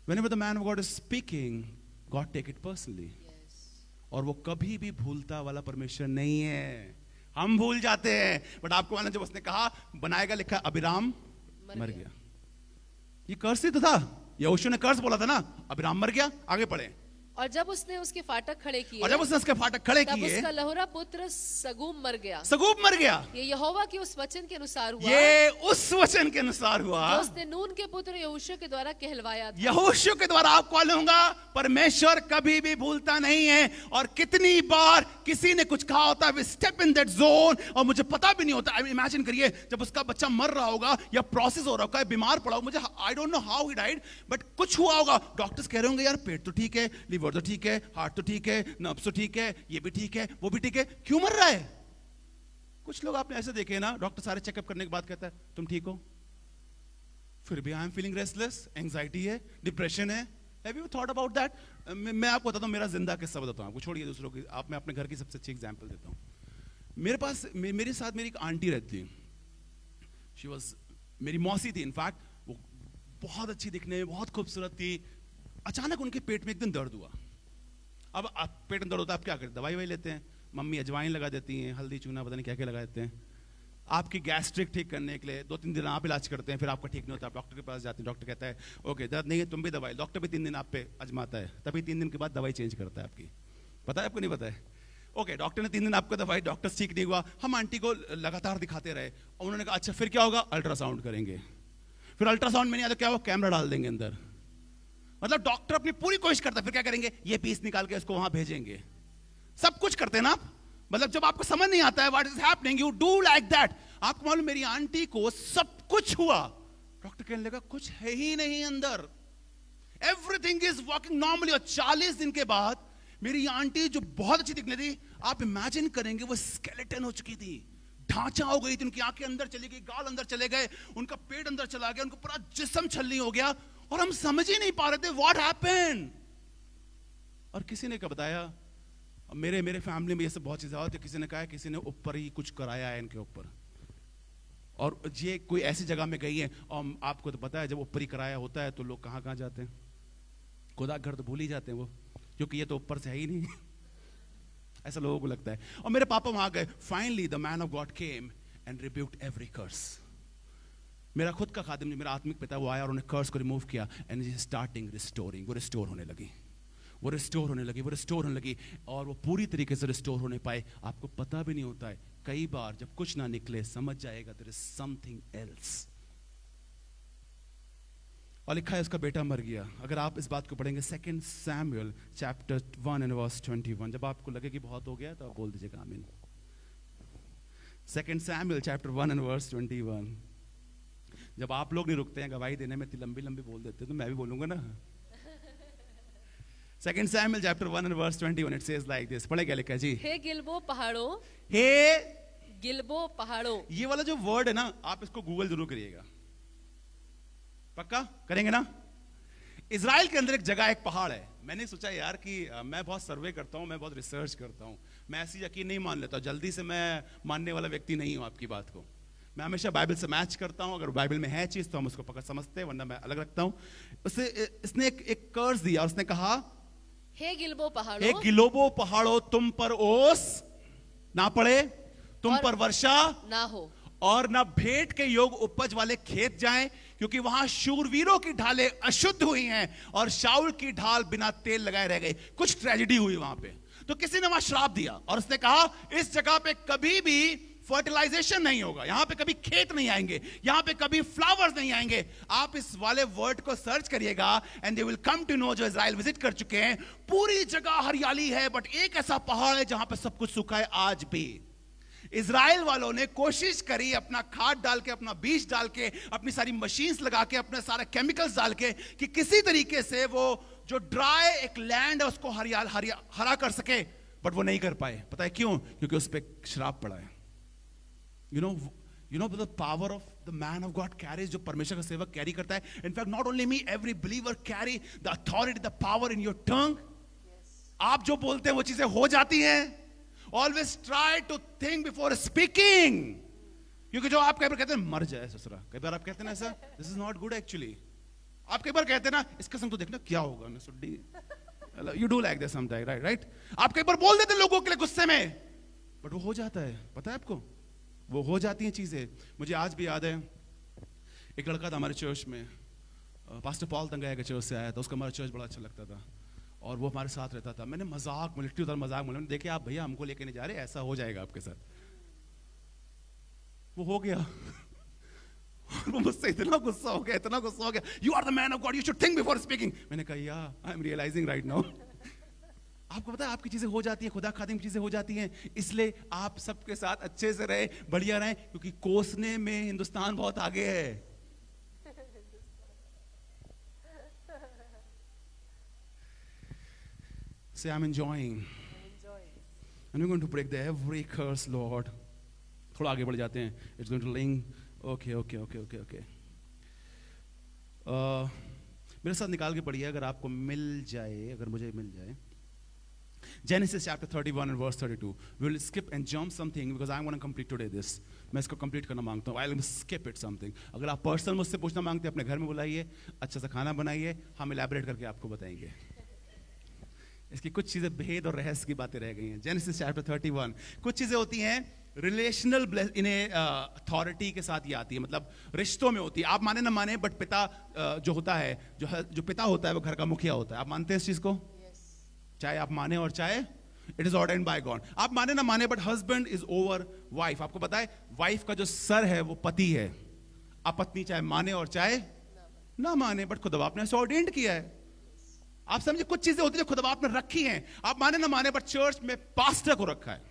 Whenever the man of God is speaking, God take it personally. और वो कभी भी भूलता वाला परमेश्वर नहीं है। हम भूल जाते हैं, बट आपको मालूम जब उसने कहा बनाएगा, लिखा अबीराम मर गया। ये कर्स ही तो था, यहोशू ने कर्स बोला था ना, अबीराम मर गया। आगे पढ़े।
और जब उसने उसके फाटक खड़े किए,
और जब उसने उसके फाटक खड़े किए,
उसका लहुरा पुत्र सगूब मर गया।
सगूब मर गया।
ये यहोवा के उस वचन के अनुसार हुआ,
ये उस वचन के अनुसार हुआ
जो उसने नून के पुत्र यहोशू के द्वारा कहलवाया था।
यहोशू के द्वारा। आपको मालूम होगा परमेश्वर कभी भी भूलता नहीं है, और कितनी बार किसी ने कुछ कहा होता है, we step in that zone, और मुझे पता भी नहीं होता। इमेजिन करिए जब उसका बच्चा मर रहा होगा या प्रोसेस हो रहा होगा, बीमार पड़ा होगा, मुझे आई don't know how he died, but कुछ हुआ होगा। डॉक्टर्स कह रहे होंगे यार पेट तो ठीक है, लीवर तो ठीक है, हार्ट तो ठीक है, नर्व्स तो ठीक है, ये भी ठीक है, वो भी ठीक है, क्यों मर रहा है? कुछ लोग आपने ऐसे देखे ना, डॉक्टर सारे चेकअप करने के बाद कहता है तुम ठीक हो, फिर भी I am feeling restless, anxiety है, डिप्रेशन है। Have you thought about that? मैं आपको बताता हूं, मेरा जिंदा किस्सा बताता हूं आपको, छोड़िए दूसरों की, आप मैं अपने घर की सबसे अच्छी एग्जांपल देता हूं। मेरे पास मेरे साथ मेरी एक आंटी रहती है, शी वाज मेरी मौसी थी इनफैक्ट, वो बहुत अच्छी दिखने में, बहुत खूबसूरत थी। अचानक उनके पेट में एक दिन दर्द हुआ। अब पेट में दर्द होता है, आप क्या करते? दवाई वही लेते हैं, मम्मी अजवाइन लगा देती हैं, हल्दी चूना पता नहीं क्या क्या लगा देते हैं, आपकी गैस्ट्रिक ठीक करने के लिए 2-3 दिन आप इलाज करते हैं, फिर आपका ठीक नहीं होता, आप डॉक्टर के पास जाते हैं, डॉक्टर कहता है ओके दर्द नहीं है, तुम भी दवाई, डॉक्टर भी 3 दिन आप पे अजमाता है, तभी 3 दिन के बाद दवाई चेंज करता है आपकी। पता है आपको? नहीं पता है? ओके, डॉक्टर ने 3 दिन आपको दवाई, डॉक्टर ठीक नहीं हुआ, हम आंटी को लगातार दिखाते रहे, और उन्होंने कहा अच्छा फिर क्या होगा? अल्ट्रासाउंड करेंगे। फिर अल्ट्रासाउंड में नहीं आता, क्या होगा? कैमरा डाल देंगे अंदर। मतलब डॉक्टर अपनी पूरी कोशिश करता है, फिर क्या करेंगे? ये पीस निकाल के इसको वहां भेजेंगे। सब कुछ करते हैं ना आप। मतलब जब आपको समझ नहीं आता है what is happening, you do like that. आपको मालूम मेरी आंटी को सब कुछ हुआ, डॉक्टर कहने लगा कुछ है ही नहीं अंदर, एवरीथिंग इज वर्किंग नॉर्मली। और 40 दिन के बाद मेरी आंटी जो बहुत अच्छी दिखने थी, आप इमेजिन करेंगे वो स्केलेटन हो चुकी थी, ढांचा हो गई थी, उनकी आंखें अंदर चली गई, गाल अंदर चले गए, उनका पेट अंदर चला गया, उनका पूरा जिस्म छलनी हो गया, और हम समझ ही नहीं पा रहे थे व्हाट हैपेंड। और किसी ने क्या बताया, मेरे फैमिली में ये सब बहुत चीजें होती है, किसी ने कहा किसी ने ऊपर ही कुछ कराया है इनके ऊपर, और ये कोई ऐसी जगह में गई है, और आपको तो पता है जब ऊपर ही कराया होता है तो लोग कहां कहां जाते हैं, खुदा घर तो भूल ही जाते हैं वो, क्योंकि ये तो ऊपर से है ही नहीं। ऐसा लोगों को लगता है। और मेरे पापा वहां गए, finally the man of God came and rebuked every curse. मेरा खुद का खादिम जो मेरा आत्मिक पिता वो आया और उन्हें कर्स को रिमूव किया एंड स्टार्टिंग रिस्टोरिंग। वो रिस्टोर होने लगी, वो रिस्टोर होने लगी, वो रिस्टोर होने लगी, और वो पूरी तरीके से रिस्टोर होने पाए। आपको पता भी नहीं होता है, कई बार जब कुछ ना निकले समझ जाएगा देयर इज समथिंग एल्स। और लिखा है उसका बेटा मर गया। अगर आप इस बात को पढ़ेंगे 2 सैमुएल चैप्टर 1 एंड वर्स 21, जब आपको लगे कि बहुत हो गया तो आप बोल दीजिएगा आमीन। 2 सैमुएल चैप्टर 1 एंड वर्स 21। जब आप लोग नहीं रुकते हैं गवाही देने में, इतनी लंबी लंबी बोल देते हैं, तो मैं भी बोलूंगा ना। 2 Samuel chapter 1 and verse 21, it says like this. पढ़े क्या लिखा है जी?
हे गिलबो पहाड़ों,
हे
गिलबो पहाड़ों।
ये वाला जो वर्ड है ना, आप इसको गूगल जरूर करिएगा, पक्का करेंगे ना। इजराइल के अंदर एक जगह, एक पहाड़ है। मैंने सोचा यार कि मैं बहुत सर्वे करता हूं, मैं बहुत रिसर्च करता हूं, मैं ऐसी यकीन नहीं मान लेता, जल्दी से मैं मानने वाला व्यक्ति नहीं हूं आपकी बात को। मैं हमेशा बाइबल से मैच करता हूं, अगर बाइबल में है चीज तो हम उसको पकड़ समझते हैं, वरना मैं अलग रखता हूं। इसने एक कर्ज दिया और उसने कहा,
हे गिलबो पहाड़ों,
हे गिलोबो पहाड़ों, तुम पर ओस ना पड़े, तुम पर वर्षा
ना हो,
और ना भेंट के योग उपज वाले खेत जाएं, क्योंकि वहां शूरवीरों की ढालें अशुद्ध हुई हैं और शाऊल की ढाल बिना तेल लगाए रह गई। कुछ ट्रेजेडी हुई वहां पे, तो किसी ने वहां श्राप दिया और उसने कहा इस जगह पे कभी भी फर्टिलाइजेशन नहीं होगा, यहां पे कभी खेत नहीं आएंगे, यहां पे कभी फ्लावर्स नहीं आएंगे। आप इस वाले वर्ड को सर्च करिएगा and they will come to know, जो इजराइल विजिट कर चुके हैं, पूरी जगह हरियाली है, बट एक ऐसा पहाड़ है जहां पे सब कुछ सूखा है आज भी। इजराइल वालों ने कोशिश करी अपना खाद डाल के, अपना बीज डाल के, अपनी सारी मशीन्स लगा के, अपने सारे केमिकल्स डाल के, कि किसी तरीके से वो जो ड्राई एक लैंड है उसको हरा कर सके, बट वो नहीं कर पाए। पता है क्यों? क्योंकि उस पर श्राप पड़ा है। You know the power of the man of God carries, जो परमेश्वर का सेवक कैरी करता है। In fact, not only me, every believer carry the authority, the power in your tongue. आप जो बोलते हैं वो चीजें हो जाती हैं। Always try to think before speaking. क्योंकि जो आप कई बार कहते हैं मर जाए ससुरा, कई बार आप कहते हैं ना ऐसा, this is not good actually. आप कई बार कहते हैं ना इसका संग तो देखना क्या होगा ना सुड्डी, you do like this sometimes, right? आप कई बार बोल देते हैं लोगों के लिए गुस्से में, बट वो हो जाता है। पता है आपको, वो हो जाती हैं चीजें। मुझे आज भी याद है, एक लड़का था हमारे चर्च में, पास्टर पॉल तंगाया के चर्च से आया था, उसको हमारा चर्च बड़ा अच्छा लगता था और वो हमारे साथ रहता था। मैंने मजाक में, लिटरली मजाक में, देखे आप भैया हमको लेके नहीं जा रहे, ऐसा हो जाएगा आपके साथ। वो हो गया वो मुझसे इतना गुस्सा हो गया, इतना गुस्सा हो गया, you are the man of God, you should think before speaking. मैंने कहा yeah I am realising right now. आपको पता है आपकी चीजें हो जाती हैं, खुदा खादिम चीजें हो जाती हैं, इसलिए आप सबके साथ अच्छे से रहे, बढ़िया रहे, क्योंकि कोसने में हिंदुस्तान बहुत आगे है। Say I'm enjoying. And we're going to break every curse, Lord. थोड़ा आगे बढ़ जाते हैं. It's going to link. Okay. मेरे साथ निकाल के पढ़िए अगर आपको मिल जाए, अगर मुझे मिल जाए. Genesis chapter 31 and verse 32. We will skip and jump something because I want to complete today this. मैं इसको complete करना मांगता हूँ. I'll skip it something. अगर आप पर्सनल मुझसे पूछना मांगते हैं, अपने घर में बुलाइए, अच्छा सा खाना बनाइए, हम elaborate करके आपको बताएंगे. इसकी कुछ चीजें भेद और रहस्य की बातें रह गई हैं. Genesis chapter 31. कुछ चीजें होती हैं रिलेशनल, इन्हें अथॉरिटी के साथ ये आती है, मतलब रिश्तों में होती है. आप माने ना माने, बट पिता जो होता है, जो पिता होता है वो घर का मुखिया होता है. आप मानते हैं इस चीज को? चाहे आप माने और चाहे it is ordained by God. आप माने ना माने, but husband is over wife. आपको पता है वाइफ का जो सर है वो पति है. आप पत्नी चाहे माने और चाहे ना माने, बट खुदा आपने ऐसे ऑर्डेन्ड किया है. आप समझे, कुछ चीजें होती है जो खुदा आपने रखी हैं. आप माने ना माने, बट चर्च में पास्टर को रखा है.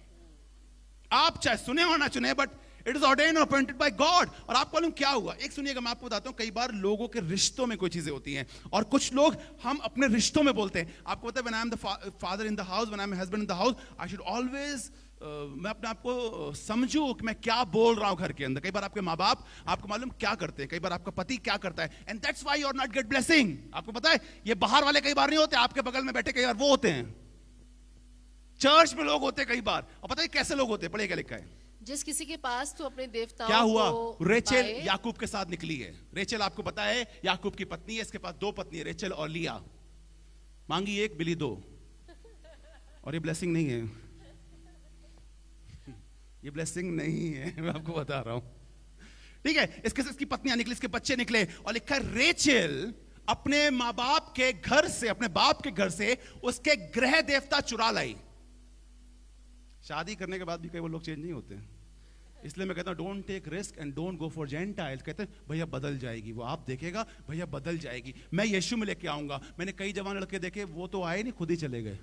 आप चाहे सुने और ना सुने, बट इट इज ऑर्डेन्ड और अपॉइंटेड बाय गॉड. और आपको मालूम क्या हुआ? एक सुनिएगा, मैं आपको बताता हूं. कई बार लोगों के रिश्तों में कोई चीजें होती हैं और कुछ लोग हम अपने रिश्तों में बोलते हैं. आपको पता है, when I am the father in the house, when I am husband in the house, I should always, मैं अपने आप को समझूं कि मैं क्या बोल रहा हूं घर के अंदर. कई बार आपके माँ बाप आपको मालूम क्या करते हैं, कई बार आपका पति क्या करता है, and that's why you are not get blessing. आपको पता है ये बाहर वाले कई बार नहीं होते, आपके बगल में बैठे कई बार वो होते हैं. चर्च में लोग होते हैं कई बार. और पता है कैसे लोग होते हैं? पढ़े क्या लिखा है?
जिस किसी के पास तो अपने देवताओं
क्या हुआ?
को
रेचेल याकूब के साथ निकली है. रेचेल आपको पता है याकूब की पत्नी है. इसके पास दो पत्नी है, रेचेल और लिया. मांगी एक मिली दो, और ये ब्लेसिंग नहीं है, ये ब्लेसिंग नहीं है, मैं आपको बता रहा हूं, ठीक है। इसकी पत्नियां निकली, इसके बच्चे निकले, और लिखा रेचेल अपने माँ बाप के घर से, अपने बाप के घर से उसके ग्रह देवता चुरा लाई। शादी करने के बाद भी कई वो लोग चेंज नहीं होते, इसलिए मैं कहता हूं don't take risk and don't go for gentiles. कहते हैं भैया बदल जाएगी, वो आप देखेगा भैया बदल जाएगी, मैं यीशु में लेके आऊंगा। मैंने कई जवान लड़के देखे, वो तो आए नहीं, खुद ही चले गए।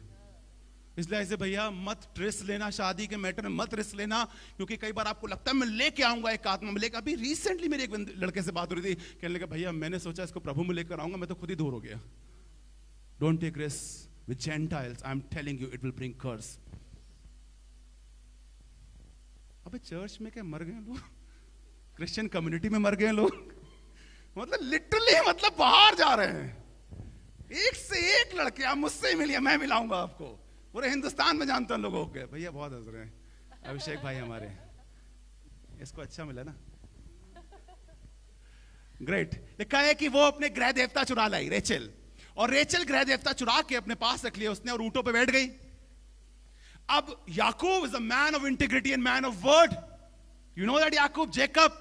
इसलिए ऐसे भैया मत रिस्क लेना, शादी के मैटर में मत रिस्क लेना, क्योंकि कई बार आपको लगता है मैं लेके आऊंगा एक आत्मा में लेकर। अभी रिसेंटली मेरे एक लड़के से बात हो रही थी, कहने लगा भैया मैंने सोचा इसको प्रभु में लेकर आऊंगा, मैं तो खुद ही दूर हो गया। Don't take risk with gentiles, I am telling you it will bring curse. अबे चर्च में क्या मर गए लोग, क्रिश्चियन कम्युनिटी में मर गए लोग, मतलब लिटरली, मतलब बाहर जा रहे हैं। एक से एक लड़के, आप मुझसे मिलिए, मैं मिलाऊंगा आपको, पूरे हिंदुस्तान में जानता हूं लोगों के। भैया बहुत हंस रहे हैं, अभिषेक भाई हमारे, इसको अच्छा मिला ना, ग्रेट। लिखा है कि वो अपने ग्रह देवता चुरा लाई, रेचेल, और रेचेल ग्रह देवता चुरा के अपने पास रख लिया उसने, और ऊंटों पे बैठ गई। अब Yakub is a man of integrity and man of word, you know that Yakub, Jacob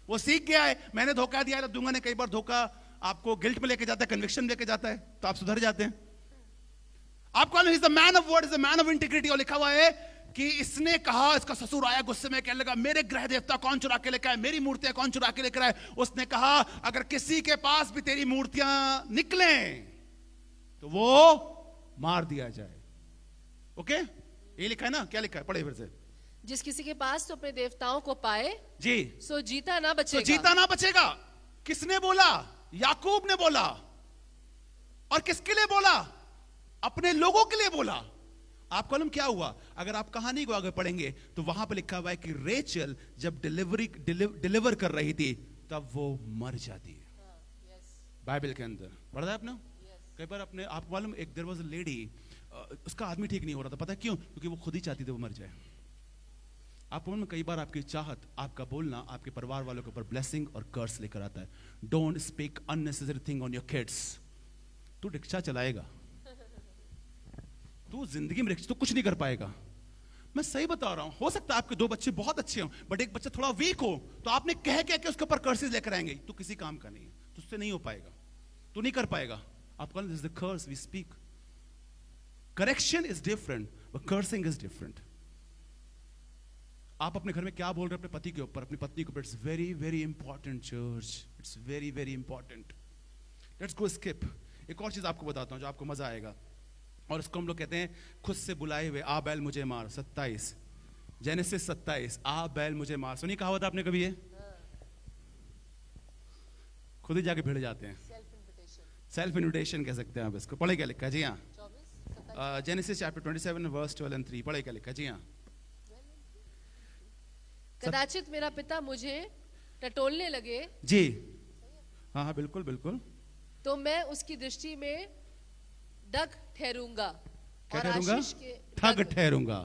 वो सीख गया है, मैंने धोखा दिया है, दूंगा ने कई बार धोखा आपको गिल्ट में लेके जाता है, कन्विक्शन में लेके जाता है, तो आप सुधर जाते हैं। आपको is the man of word, is the man of integrity. और लिखा हुआ है कि इसने कहा, इसका ससुर आया गुस्से में, कहने लगा मेरे ग्रह देवता कौन चुरा के लेकर आए, मेरी मूर्तियां कौन चुरा के लेकर आए। उसने कहा अगर किसी के पास भी तेरी मूर्तियां निकले तो वो मार दिया जाए। ओके, ये लिखा है ना, क्या लिखा है, पढ़े फिर से।
जिस किसी के पास तो अपने देवताओं को पाए
जी,
सो जीता ना बचेगा,
तो जीता ना बचेगा। किसने बोला? याकूब ने बोला। और किसके लिए बोला? अपने लोगों के लिए बोला। आपको मालूम क्या हुआ? अगर आप कहानी को आगे पढ़ेंगे तो वहां पर लिखा हुआ है कि रेचल जब डिलीवर कर रही थी तब वो मर जाती है। बाइबल के अंदर पढ़ा है आपने? कई बार अपने, आपको मालूम एक देयर वाज अ लेडी, उसका आदमी ठीक नहीं हो रहा था, पता है क्यों? क्योंकि वो खुद ही चाहती थी वो मर जाए। आपको मालूम कई बार आपकी चाहत, आपका बोलना आपके परिवार वालों के ऊपर ब्लेसिंग और कर्स लेकर आता है। Don't speak unnecessary thing on your kids. तू रिक्शा चलाएगा, तू जिंदगी में तो कुछ नहीं कर पाएगा। मैं सही बता रहा हूं, हो सकता है आपके दो बच्चे बहुत अच्छे हों, बट एक बच्चा थोड़ा वीक हो, तो आपने कह के उसके ऊपर कर्सेस लेकर आएंगे, तू किसी काम का नहीं है, तुझसे नहीं हो पाएगा, तू नहीं कर पाएगा। आपको this is the curse we speak. Correction is different but cursing is different. आप अपने घर में क्या बोल रहे हैं अपने पति के ऊपर, अपनी पत्नी के ऊपर? It's very very important church, it's very very important. Let's go skip. एक और चीज आपको बताता हूं जो आपको मजा आएगा, और इसको हम लोग कहते हैं खुद से बुलाए हुए आ बैल मुझे मार। 27 जेनेसिस 27, आ बैल मुझे मार। सुनी कहावत आपने कभी? ये खुद ही जाके भिड़ जाते हैं। सेल्फ इन्विटेशन कह सकते हैं आप इसको। पढ़े क्या लिखा? जी हाँ, जेनेसिस चैप्टर 27 वर्स 12 and 3। पढ़े क्या लिखा? जी हाँ।
कदाचित मेरा पिता मुझे टटोलने लगे।
जी हाँ हाँ, बिल्कुल बिल्कुल।
तो मैं उसकी दृष्टि में डग ठहरूंगा।
क्या ठहरूंगा? ठग ठहरूंगा।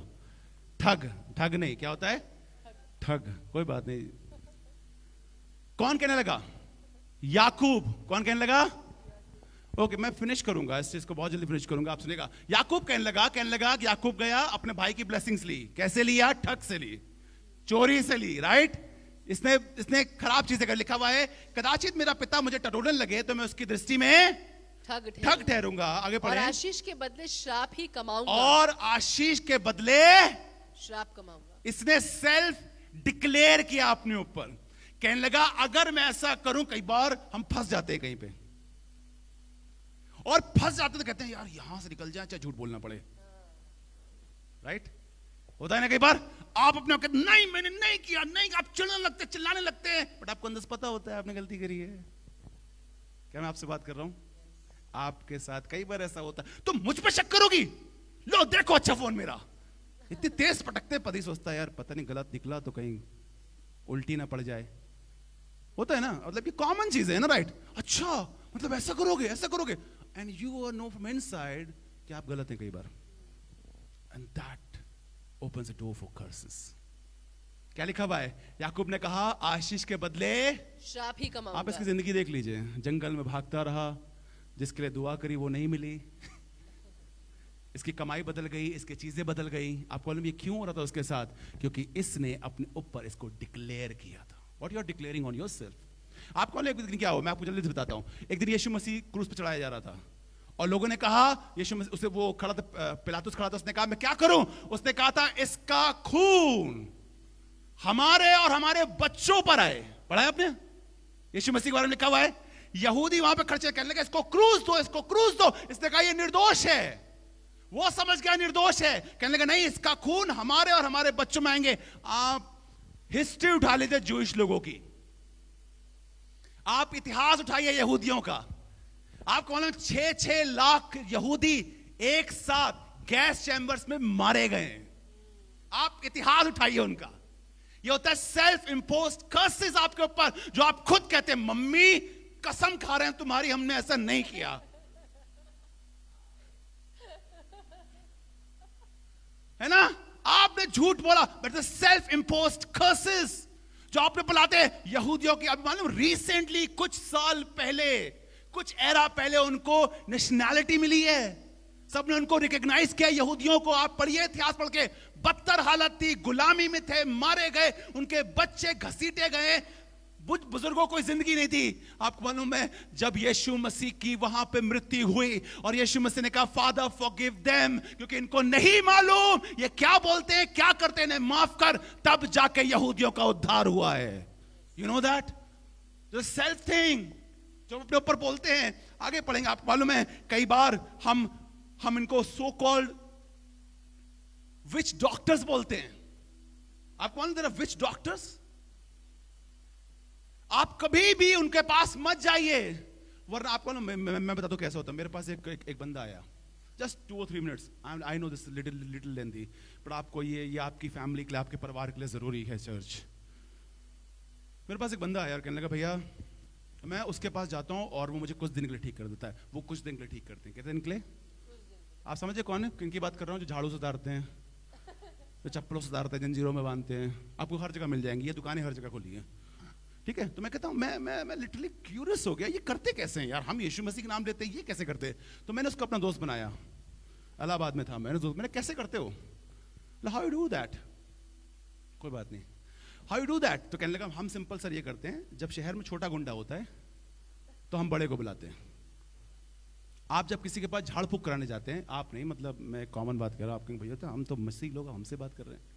ठग, ठग नहीं, क्या होता है? ठग। कोई बात नहीं। कौन कहने लगा? याकूब। कौन कहने लगा? ओके, मैं फिनिश करूंगा इस चीज को, बहुत जल्दी फिनिश करूंगा। आप सुनेगा। याकूब कहने लगा कि याकूब गया, अपने भाई की ब्लेसिंग्स ली। कैसे लिया? ठग से ली, चोरी से ली, राइट? इसने खराब चीजें कर। लिखा हुआ है कदाचित मेरा पिता मुझे टटोलने लगे तो मैं उसकी दृष्टि में ठग ठहरूंगा। आगे पढ़े।
और आशीष के बदले श्राप ही कमाऊंगा।
और आशीष के बदले
श्राप कमाऊंगा।
इसने सेल्फ डिक्लेयर किया अपने ऊपर। कहने लगा अगर मैं ऐसा करूं, कई बार हम फंस जाते हैं कहीं पे, और फंस जाते तो कहते हैं यार यहां से निकल जाए चाहे झूठ बोलना पड़े, राइट? होता है ना कई बार आप अपने आप नहीं मैंने नहीं किया, नहीं, आप चिल्लाने लगते, चिल्लाने लगते हैं, बट आपको अंदर पता होता है आपने गलती करी है। क्या मैं आपसे बात कर रहा हूं? आपके साथ कई बार ऐसा होता है। तुम मुझ पे शक करोगी? लो देखो अच्छा फोन मेरा। इतनी तेज पटकते, पति सोचता है यार पता नहीं गलत निकला तो कहीं उल्टी ना पड़ जाए। होता है ना, मतलब ये कॉमन चीज है ना, राइट? अच्छा मतलब ऐसा करोगे, ऐसा करोगे, and you are know from inside कि आप गलत हैं कई बार, and that opens the door for curses. क्या लिखा हुआ है? याकूब ने कहा आशीष के बदले
श्राप ही कमाऊंगा।
आप इसकी जिंदगी देख लीजिए, जंगल में भागता रहा, जिसके लिए दुआ करी वो नहीं मिली, इसकी कमाई बदल गई, इसकी चीजें बदल गई। आपको मालूम ये क्यों हो रहा था उसके साथ? क्योंकि इसने अपने ऊपर इसको डिक्लेयर किया था। What you are declaring on yourself. आपको मालूम एक दिन क्या हुआ, मैं आपको जल्दी से बताता हूं। एक दिन यीशु मसीह क्रूस पे चढ़ाया जा रहा था और लोगों ने कहा, यीशु मसीह, उसे वो खड़ा था, पिलातुस खड़ा था, उसने कहा मैं क्या करूं? उसने कहा था इसका खून हमारे और हमारे बच्चों पर आए। पढ़ा है आपने? यीशु मसीह के बारे में लिखा हुआ है। यहूदी वहां पे खड़े कहने लगे इसको क्रूस दो, इसको क्रूस दो। इसने कहा ये निर्दोष है। वो समझ गया निर्दोष है, कहने लगा नहीं, इसका खून हमारे और हमारे बच्चों में आएंगे। आप हिस्ट्री उठा लीजिए जूइश लोगों की, आप इतिहास उठाइए यहूदियों का। आपको मालूम 6-6 लाख यहूदी एक साथ गैस चैम्बर्स में मारे गए। आप इतिहास उठाइए उनका। ये होता है सेल्फ इंपोज्ड कर्सेस आपके ऊपर, जो आप खुद कहते हैं मम्मी कसम खा रहे हैं तुम्हारी, हमने ऐसा नहीं किया। है ना? आपने झूठ बोला, but the self imposed curses जो आपने बुलाते हैं यहूदियों की। अभी मालूम रिसेंटली कुछ साल पहले, कुछ एरा पहले उनको नेशनैलिटी मिली है। सबने उनको रिकॉग्नाइज किया यहूदियों को। आप पढ़िए इतिहास पढ़ के, बदतर हालत थी, गुलामी में थे, मारे गए, उनके बच्चे घसीटे गए, बुजुर्गों को जिंदगी नहीं थी। आपको मालूम है जब यीशु मसीह की वहां पे मृत्यु हुई और यीशु मसीह ने कहा फादर फॉरगिव देम, क्योंकि इनको नहीं मालूम ये क्या बोलते हैं, क्या करते हैं, माफ कर, तब जाके यहूदियों का उद्धार हुआ है। You know that the self thing जो अपने ऊपर बोलते हैं। आगे पढ़ेंगे। आपको मालूम है कई बार हम इनको सो कॉल्ड विच डॉक्टर्स बोलते हैं। आपको मालूम देयर आर विच डॉक्टर्स। आप कभी भी उनके पास मत जाइए, वरना आपको ना मैं बता दूं कैसा होता है। मेरे पास एक बंदा आया, just 2 or 3 minutes, I know this little lengthy, but आपको ये आपकी फैमिली के लिए, आपके परिवार के लिए जरूरी है चर्च। मेरे पास एक बंदा आया और कहने लगा भैया मैं उसके पास जाता हूं और वो मुझे कुछ दिन के लिए ठीक कर देता है। वो कुछ दिन के लिए ठीक करते हैं। कितने दिन के लिए? आप समझे कौन है, किनकी बात कर रहा हूं? जो झाड़ू सुधारते हैं, जो चप्पलों सुधारते हैं, जंजीरों में बांधते हैं। आपको हर जगह मिल जाएंगी, ये दुकानें हर जगह खुली है। ठीक है? तो मैं कहता हूं मैं लिटरली क्यूरियस हो गया, ये करते कैसे हैं यार? हम यीशु मसीह के नाम लेते हैं, ये कैसे करते हैं? तो मैंने उसको अपना दोस्त बनाया। इलाहाबाद में था, मैंने कैसे करते हो? How you do that? कोई बात नहीं, हाउ यू डू दैट? तो कहने लगा हम सिंपल सर ये करते हैं, जब शहर में छोटा गुंडा होता है तो हम बड़े को बुलाते हैं। आप जब किसी के पास झाड़ फूक कराने जाते हैं, आप नहीं, मतलब मैं कॉमन बात कर रहा हूं, आप कहीं भैया तो हम तो मसीह लोग, हमसे बात कर रहे हैं।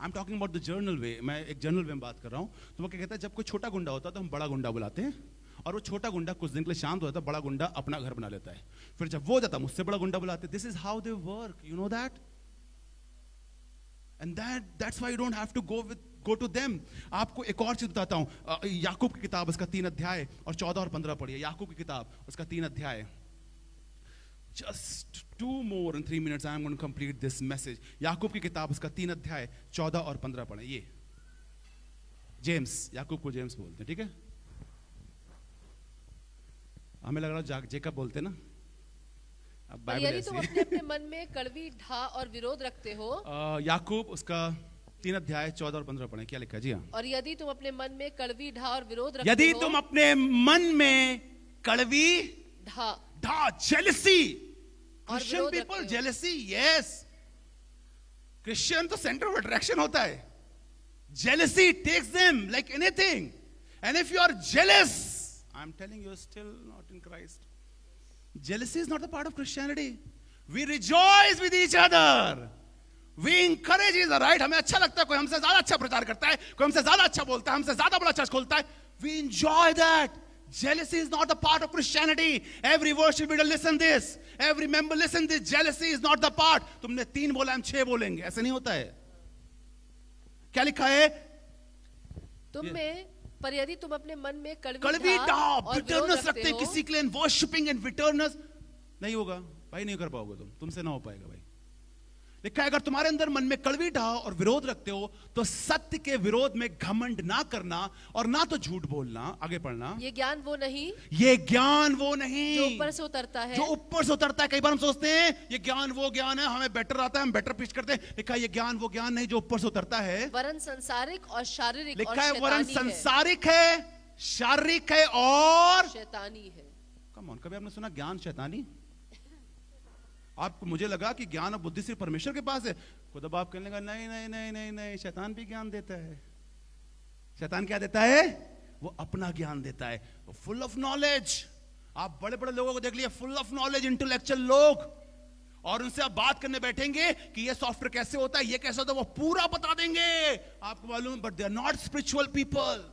I am talking about the general way, मैं एक जर्नल वे में बात कर रहा हूं। तो वो क्या कहता है, जब कोई छोटा गुंडा होता है तो हम बड़ा गुंडा बुलाते हैं, और वो छोटा गुंडा कुछ दिन के लिए शांत हो जाता है, बड़ा गुंडा अपना घर बना लेता है। फिर जब वो हो जाता है मुझसे बड़ा गुंडा बुलाते हैं। This is how they work, you know that, and that's why you don't have to go to them. आपको एक और चीज बताता हूं, याकूब की किताब उसका 3 अध्याय और 14 और 15 पढ़िए। याकूब की किताब उसका 3 अध्याय। Just 2 more and 3 minutes I am going to complete this message. याकूब की किताब उसका 3 अध्याय 14 और 15 पढ़ें। ये जेम्स, याकूब को जेम्स बोलते हैं, ठीक है? हमें लग रहा है जेकब बोलते हैं ना। अब बाइबल
यदि तुम अपने अपने मन में कड़वी ढा और विरोध रखते हो।
याकूब उसका 3 अध्याय 14 और 15 पढ़ें। क्या लिखा है? जी हाँ।
और यदि तुम अपने मन में कड़वी ढा और विरोध रखते हो,
यदि तुम अपने मन में कड़वी ढा, jealousy, Christian people jealousy, yes. Christian तो center of attraction होता है। Jealousy takes them like anything, and if you are jealous, I'm telling you, still not in Christ. Jealousy is not a part of Christianity. We rejoice with each other. We encourage each other, right? हमें अच्छा लगता है कोई हमसे ज्यादा अच्छा प्रचार करता है, कोई हमसे ज्यादा अच्छा बोलता है, हमसे ज्यादा बड़ा चर्च खोलता है। We enjoy that. Jealousy is not a part of Christianity. Every worship leader listen this. Every member listen this. Jealousy is not the part. तुमने 3 बोला, हम 6 बोलेंगे, ऐसा नहीं होता है। क्या लिखा है? तुम में
पर यदि तुम अपने मन में
कड़वी ढा, बिटरनेस रखते हैं किसी के लिए, वर्शिपिंग एंड बिटरनेस, नहीं होगा भाई, नहीं कर पाओगे तुमसे ना हो पाएगा भाई। लिखा है अगर तुम्हारे अंदर मन में कड़वी ढा और विरोध रखते हो तो सत्य के विरोध में घमंड ना करना और ना तो झूठ बोलना। आगे पढ़ना।
ये ज्ञान वो नहीं
जो
ऊपर से उतरता है,
जो ऊपर से उतरता है। कई बार हम सोचते हैं ये ज्ञान वो ज्ञान है, हमें बेटर आता है, हम बेटर प्रीच करते हैं। लिखा है ये ज्ञान वो ज्ञान नहीं जो ऊपर से उतरता है,
वरन संसारिक और शारीरिक।
लिखा है वरन संसारिक है, शारीरिक है और
शैतानी है।
कम ऑन, कभी आपने सुना ज्ञान शैतानी? आपको मुझे लगा कि ज्ञान और बुद्धि सिर्फ परमेश्वर के पास है। खुदा बाप कहने लगा नहीं नहीं नहीं नहीं नहीं, शैतान भी ज्ञान देता है। शैतान क्या देता है? वो अपना ज्ञान देता है, फुल ऑफ नॉलेज। आप बड़े बड़े लोगों को देख लिया, फुल ऑफ नॉलेज, इंटेलेक्चुअल लोग, और उनसे आप बात करने बैठेंगे कि ये सॉफ्टवेयर कैसे होता है, ये कैसे होता है, वो पूरा बता देंगे, आपको मालूम। But they are not spiritual people.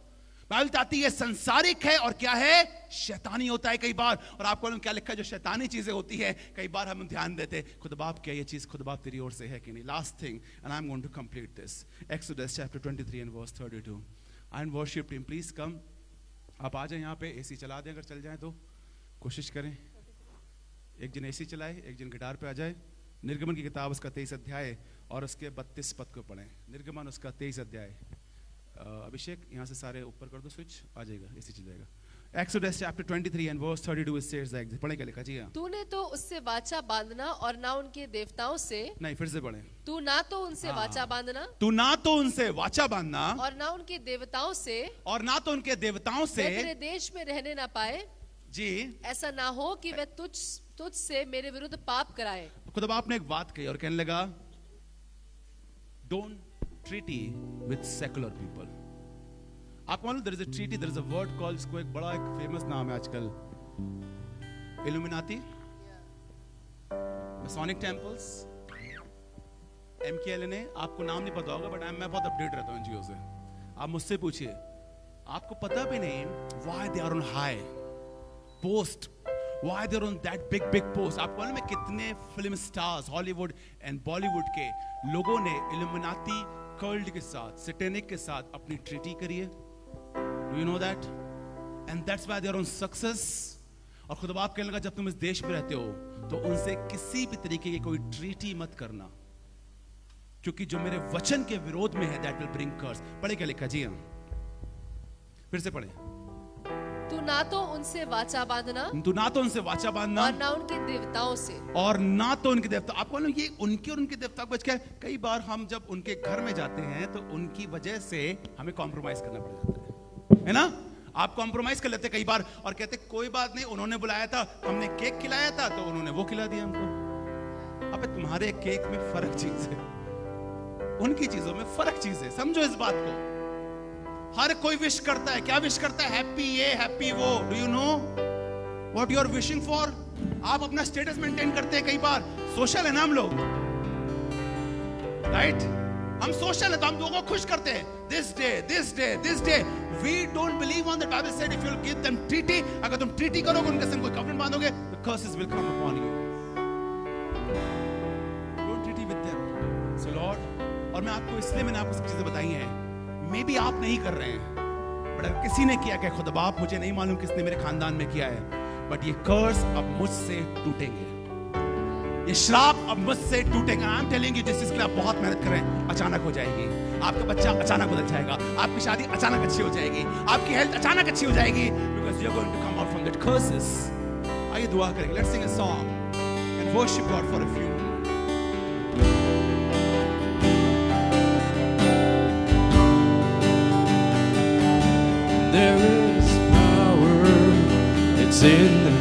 Bible बताती है संसारिक है और क्या है? शैतानी होता है कई बार। और आपको मालूम क्या लिखा है? जो शैतानी चीजें होती है कई बार हम ध्यान देते, खुदा बाप क्या ये चीज खुदा बाप तेरी ओर से है कि नहीं। Last thing, and I am going to complete this, Exodus chapter 23 and verse 32। And worship team please come, आप आ जाए यहाँ पे। एसी चला दें, अगर चल जाए तो कोशिश करें। एक जन एसी चलाए, एक जन गिटार पे आ जाए। निर्गमन की किताब उसका 23 अध्याय और उसके 32 पद को पढ़ें। निर्गमन उसका 23 अध्याय। अभिषेक यहाँ से सारे ऊपर कर दो स्विच, आ जाएगा, एसी चल जाएगा। Exodus chapter 23 and verse 32 it says like, पढ़े क्या लिखा? जी हाँ।
तूने तो उससे वाचा बांधना और ना उनके देवताओं से।
नहीं, फिर से पढ़े।
तू ना तो उनसे वाचा बांधना,
तू ना तो उनसे वाचा बांधना,
और ना उनके देवताओं से,
और ना तो उनके देवताओं से
वे तेरे देश में रहने ना पाए।
जी,
ऐसा ना हो कि वे तुझ से मेरे विरुद्ध पाप कराए।
खुदा बाप ने एक बात कही और कहने लगा, don't treaty with secular people. आपको मालूम there is a treaty, there is a word called, इसको एक बड़ा एक फेमस नाम है आजकल, इल्यूमिनाती, मैसोनिक टेम्पल्स, MKLNA। आपको नाम नहीं पता होगा, बट मैं बहुत अपडेट रहता हूँ इन चीजों से। आप मुझसे पूछिए, आपको पता भी नहीं why they are on high post, why they are on that big big post. आपको मालूम है कितने film stars Hollywood and Bollywood के लोगों ने इल्यूमिनाती कल्ट के साथ, सैटेनिक के साथ अपनी ट्रीटी करी है? Do you know that? And that's why they are on success. और खुदा बाप कहने लगा, जब तुम इस देश में रहते हो तो उनसे किसी भी तरीके की कोई ट्रीटी मत करना, क्योंकि जो मेरे वचन के विरोध में है that will bring curse। पढ़े क्या लिखा? जी हाँ, फिर से पढ़े।
तू ना तो उनसे वाचा बांधना,
तू ना तो उनसे वाचा बांधना,
और ना उनके देवताओं से,
और ना तो उनके देवता। आपको मालूम ये उनके और उनके देवता को बच, कई बार हम जब उनके घर में जाते हैं तो उनकी वजह से हमें कॉम्प्रोमाइज करना पड़ जाता है ना। आप कॉम्प्रोमाइज कर लेते कई बार और कहते कोई बात नहीं, उन्होंने बुलाया था, हमने केक खिलाया था तो उन्होंने वो खिला दिया हमको। अबे तुम्हारे केक में फर्क चीज है, उनकी चीजों में फर्क चीज है, समझो इस बात को। हर कोई विश करता है, क्या विश करता है? हैप्पी ये हैप्पी वो। Do you know what you are wishing for? आप अपना स्टेटस मेंटेन करते हैं, कई बार सोशल है ना हम लोग, राइट? हम सोशल है तो हम लोगों को खुश करते हैं, this day this day this day. We don't believe on that. Bible said if you will give them treaty, अगर तुम ट्रीटी करोगे, उनके संग कोई कवरेंट बांधोगे, the curses will come upon you. Don't treaty with them. So Lord, और मैं आपको इसलिए मैंने आपको सब चीजें बताई हैं, मे बी आप नहीं कर रहे हैं, बट अगर किसी ने किया, क्या खुदा बाप मुझे नहीं मालूम किसने मेरे खानदान में किया है, बट ये कर्स अब मुझसे टूटेंगे, ये श्राप अब मुझसे टूटेगा। आई एम टेलिंग यू, जिस चीज के लिए आप बहुत मेहनत कर रहे हैं अचानक हो जाएगी। आपका बच्चा अचानक बदल जाएगा, आपकी शादी अचानक अच्छी हो जाएगी, आपकी हेल्थ अचानक अच्छी हो जाएगी, because you are going to come out from that curses. आइए दुआ करेंगे, let's sing a song and worship God for a few.
There is power, it's in the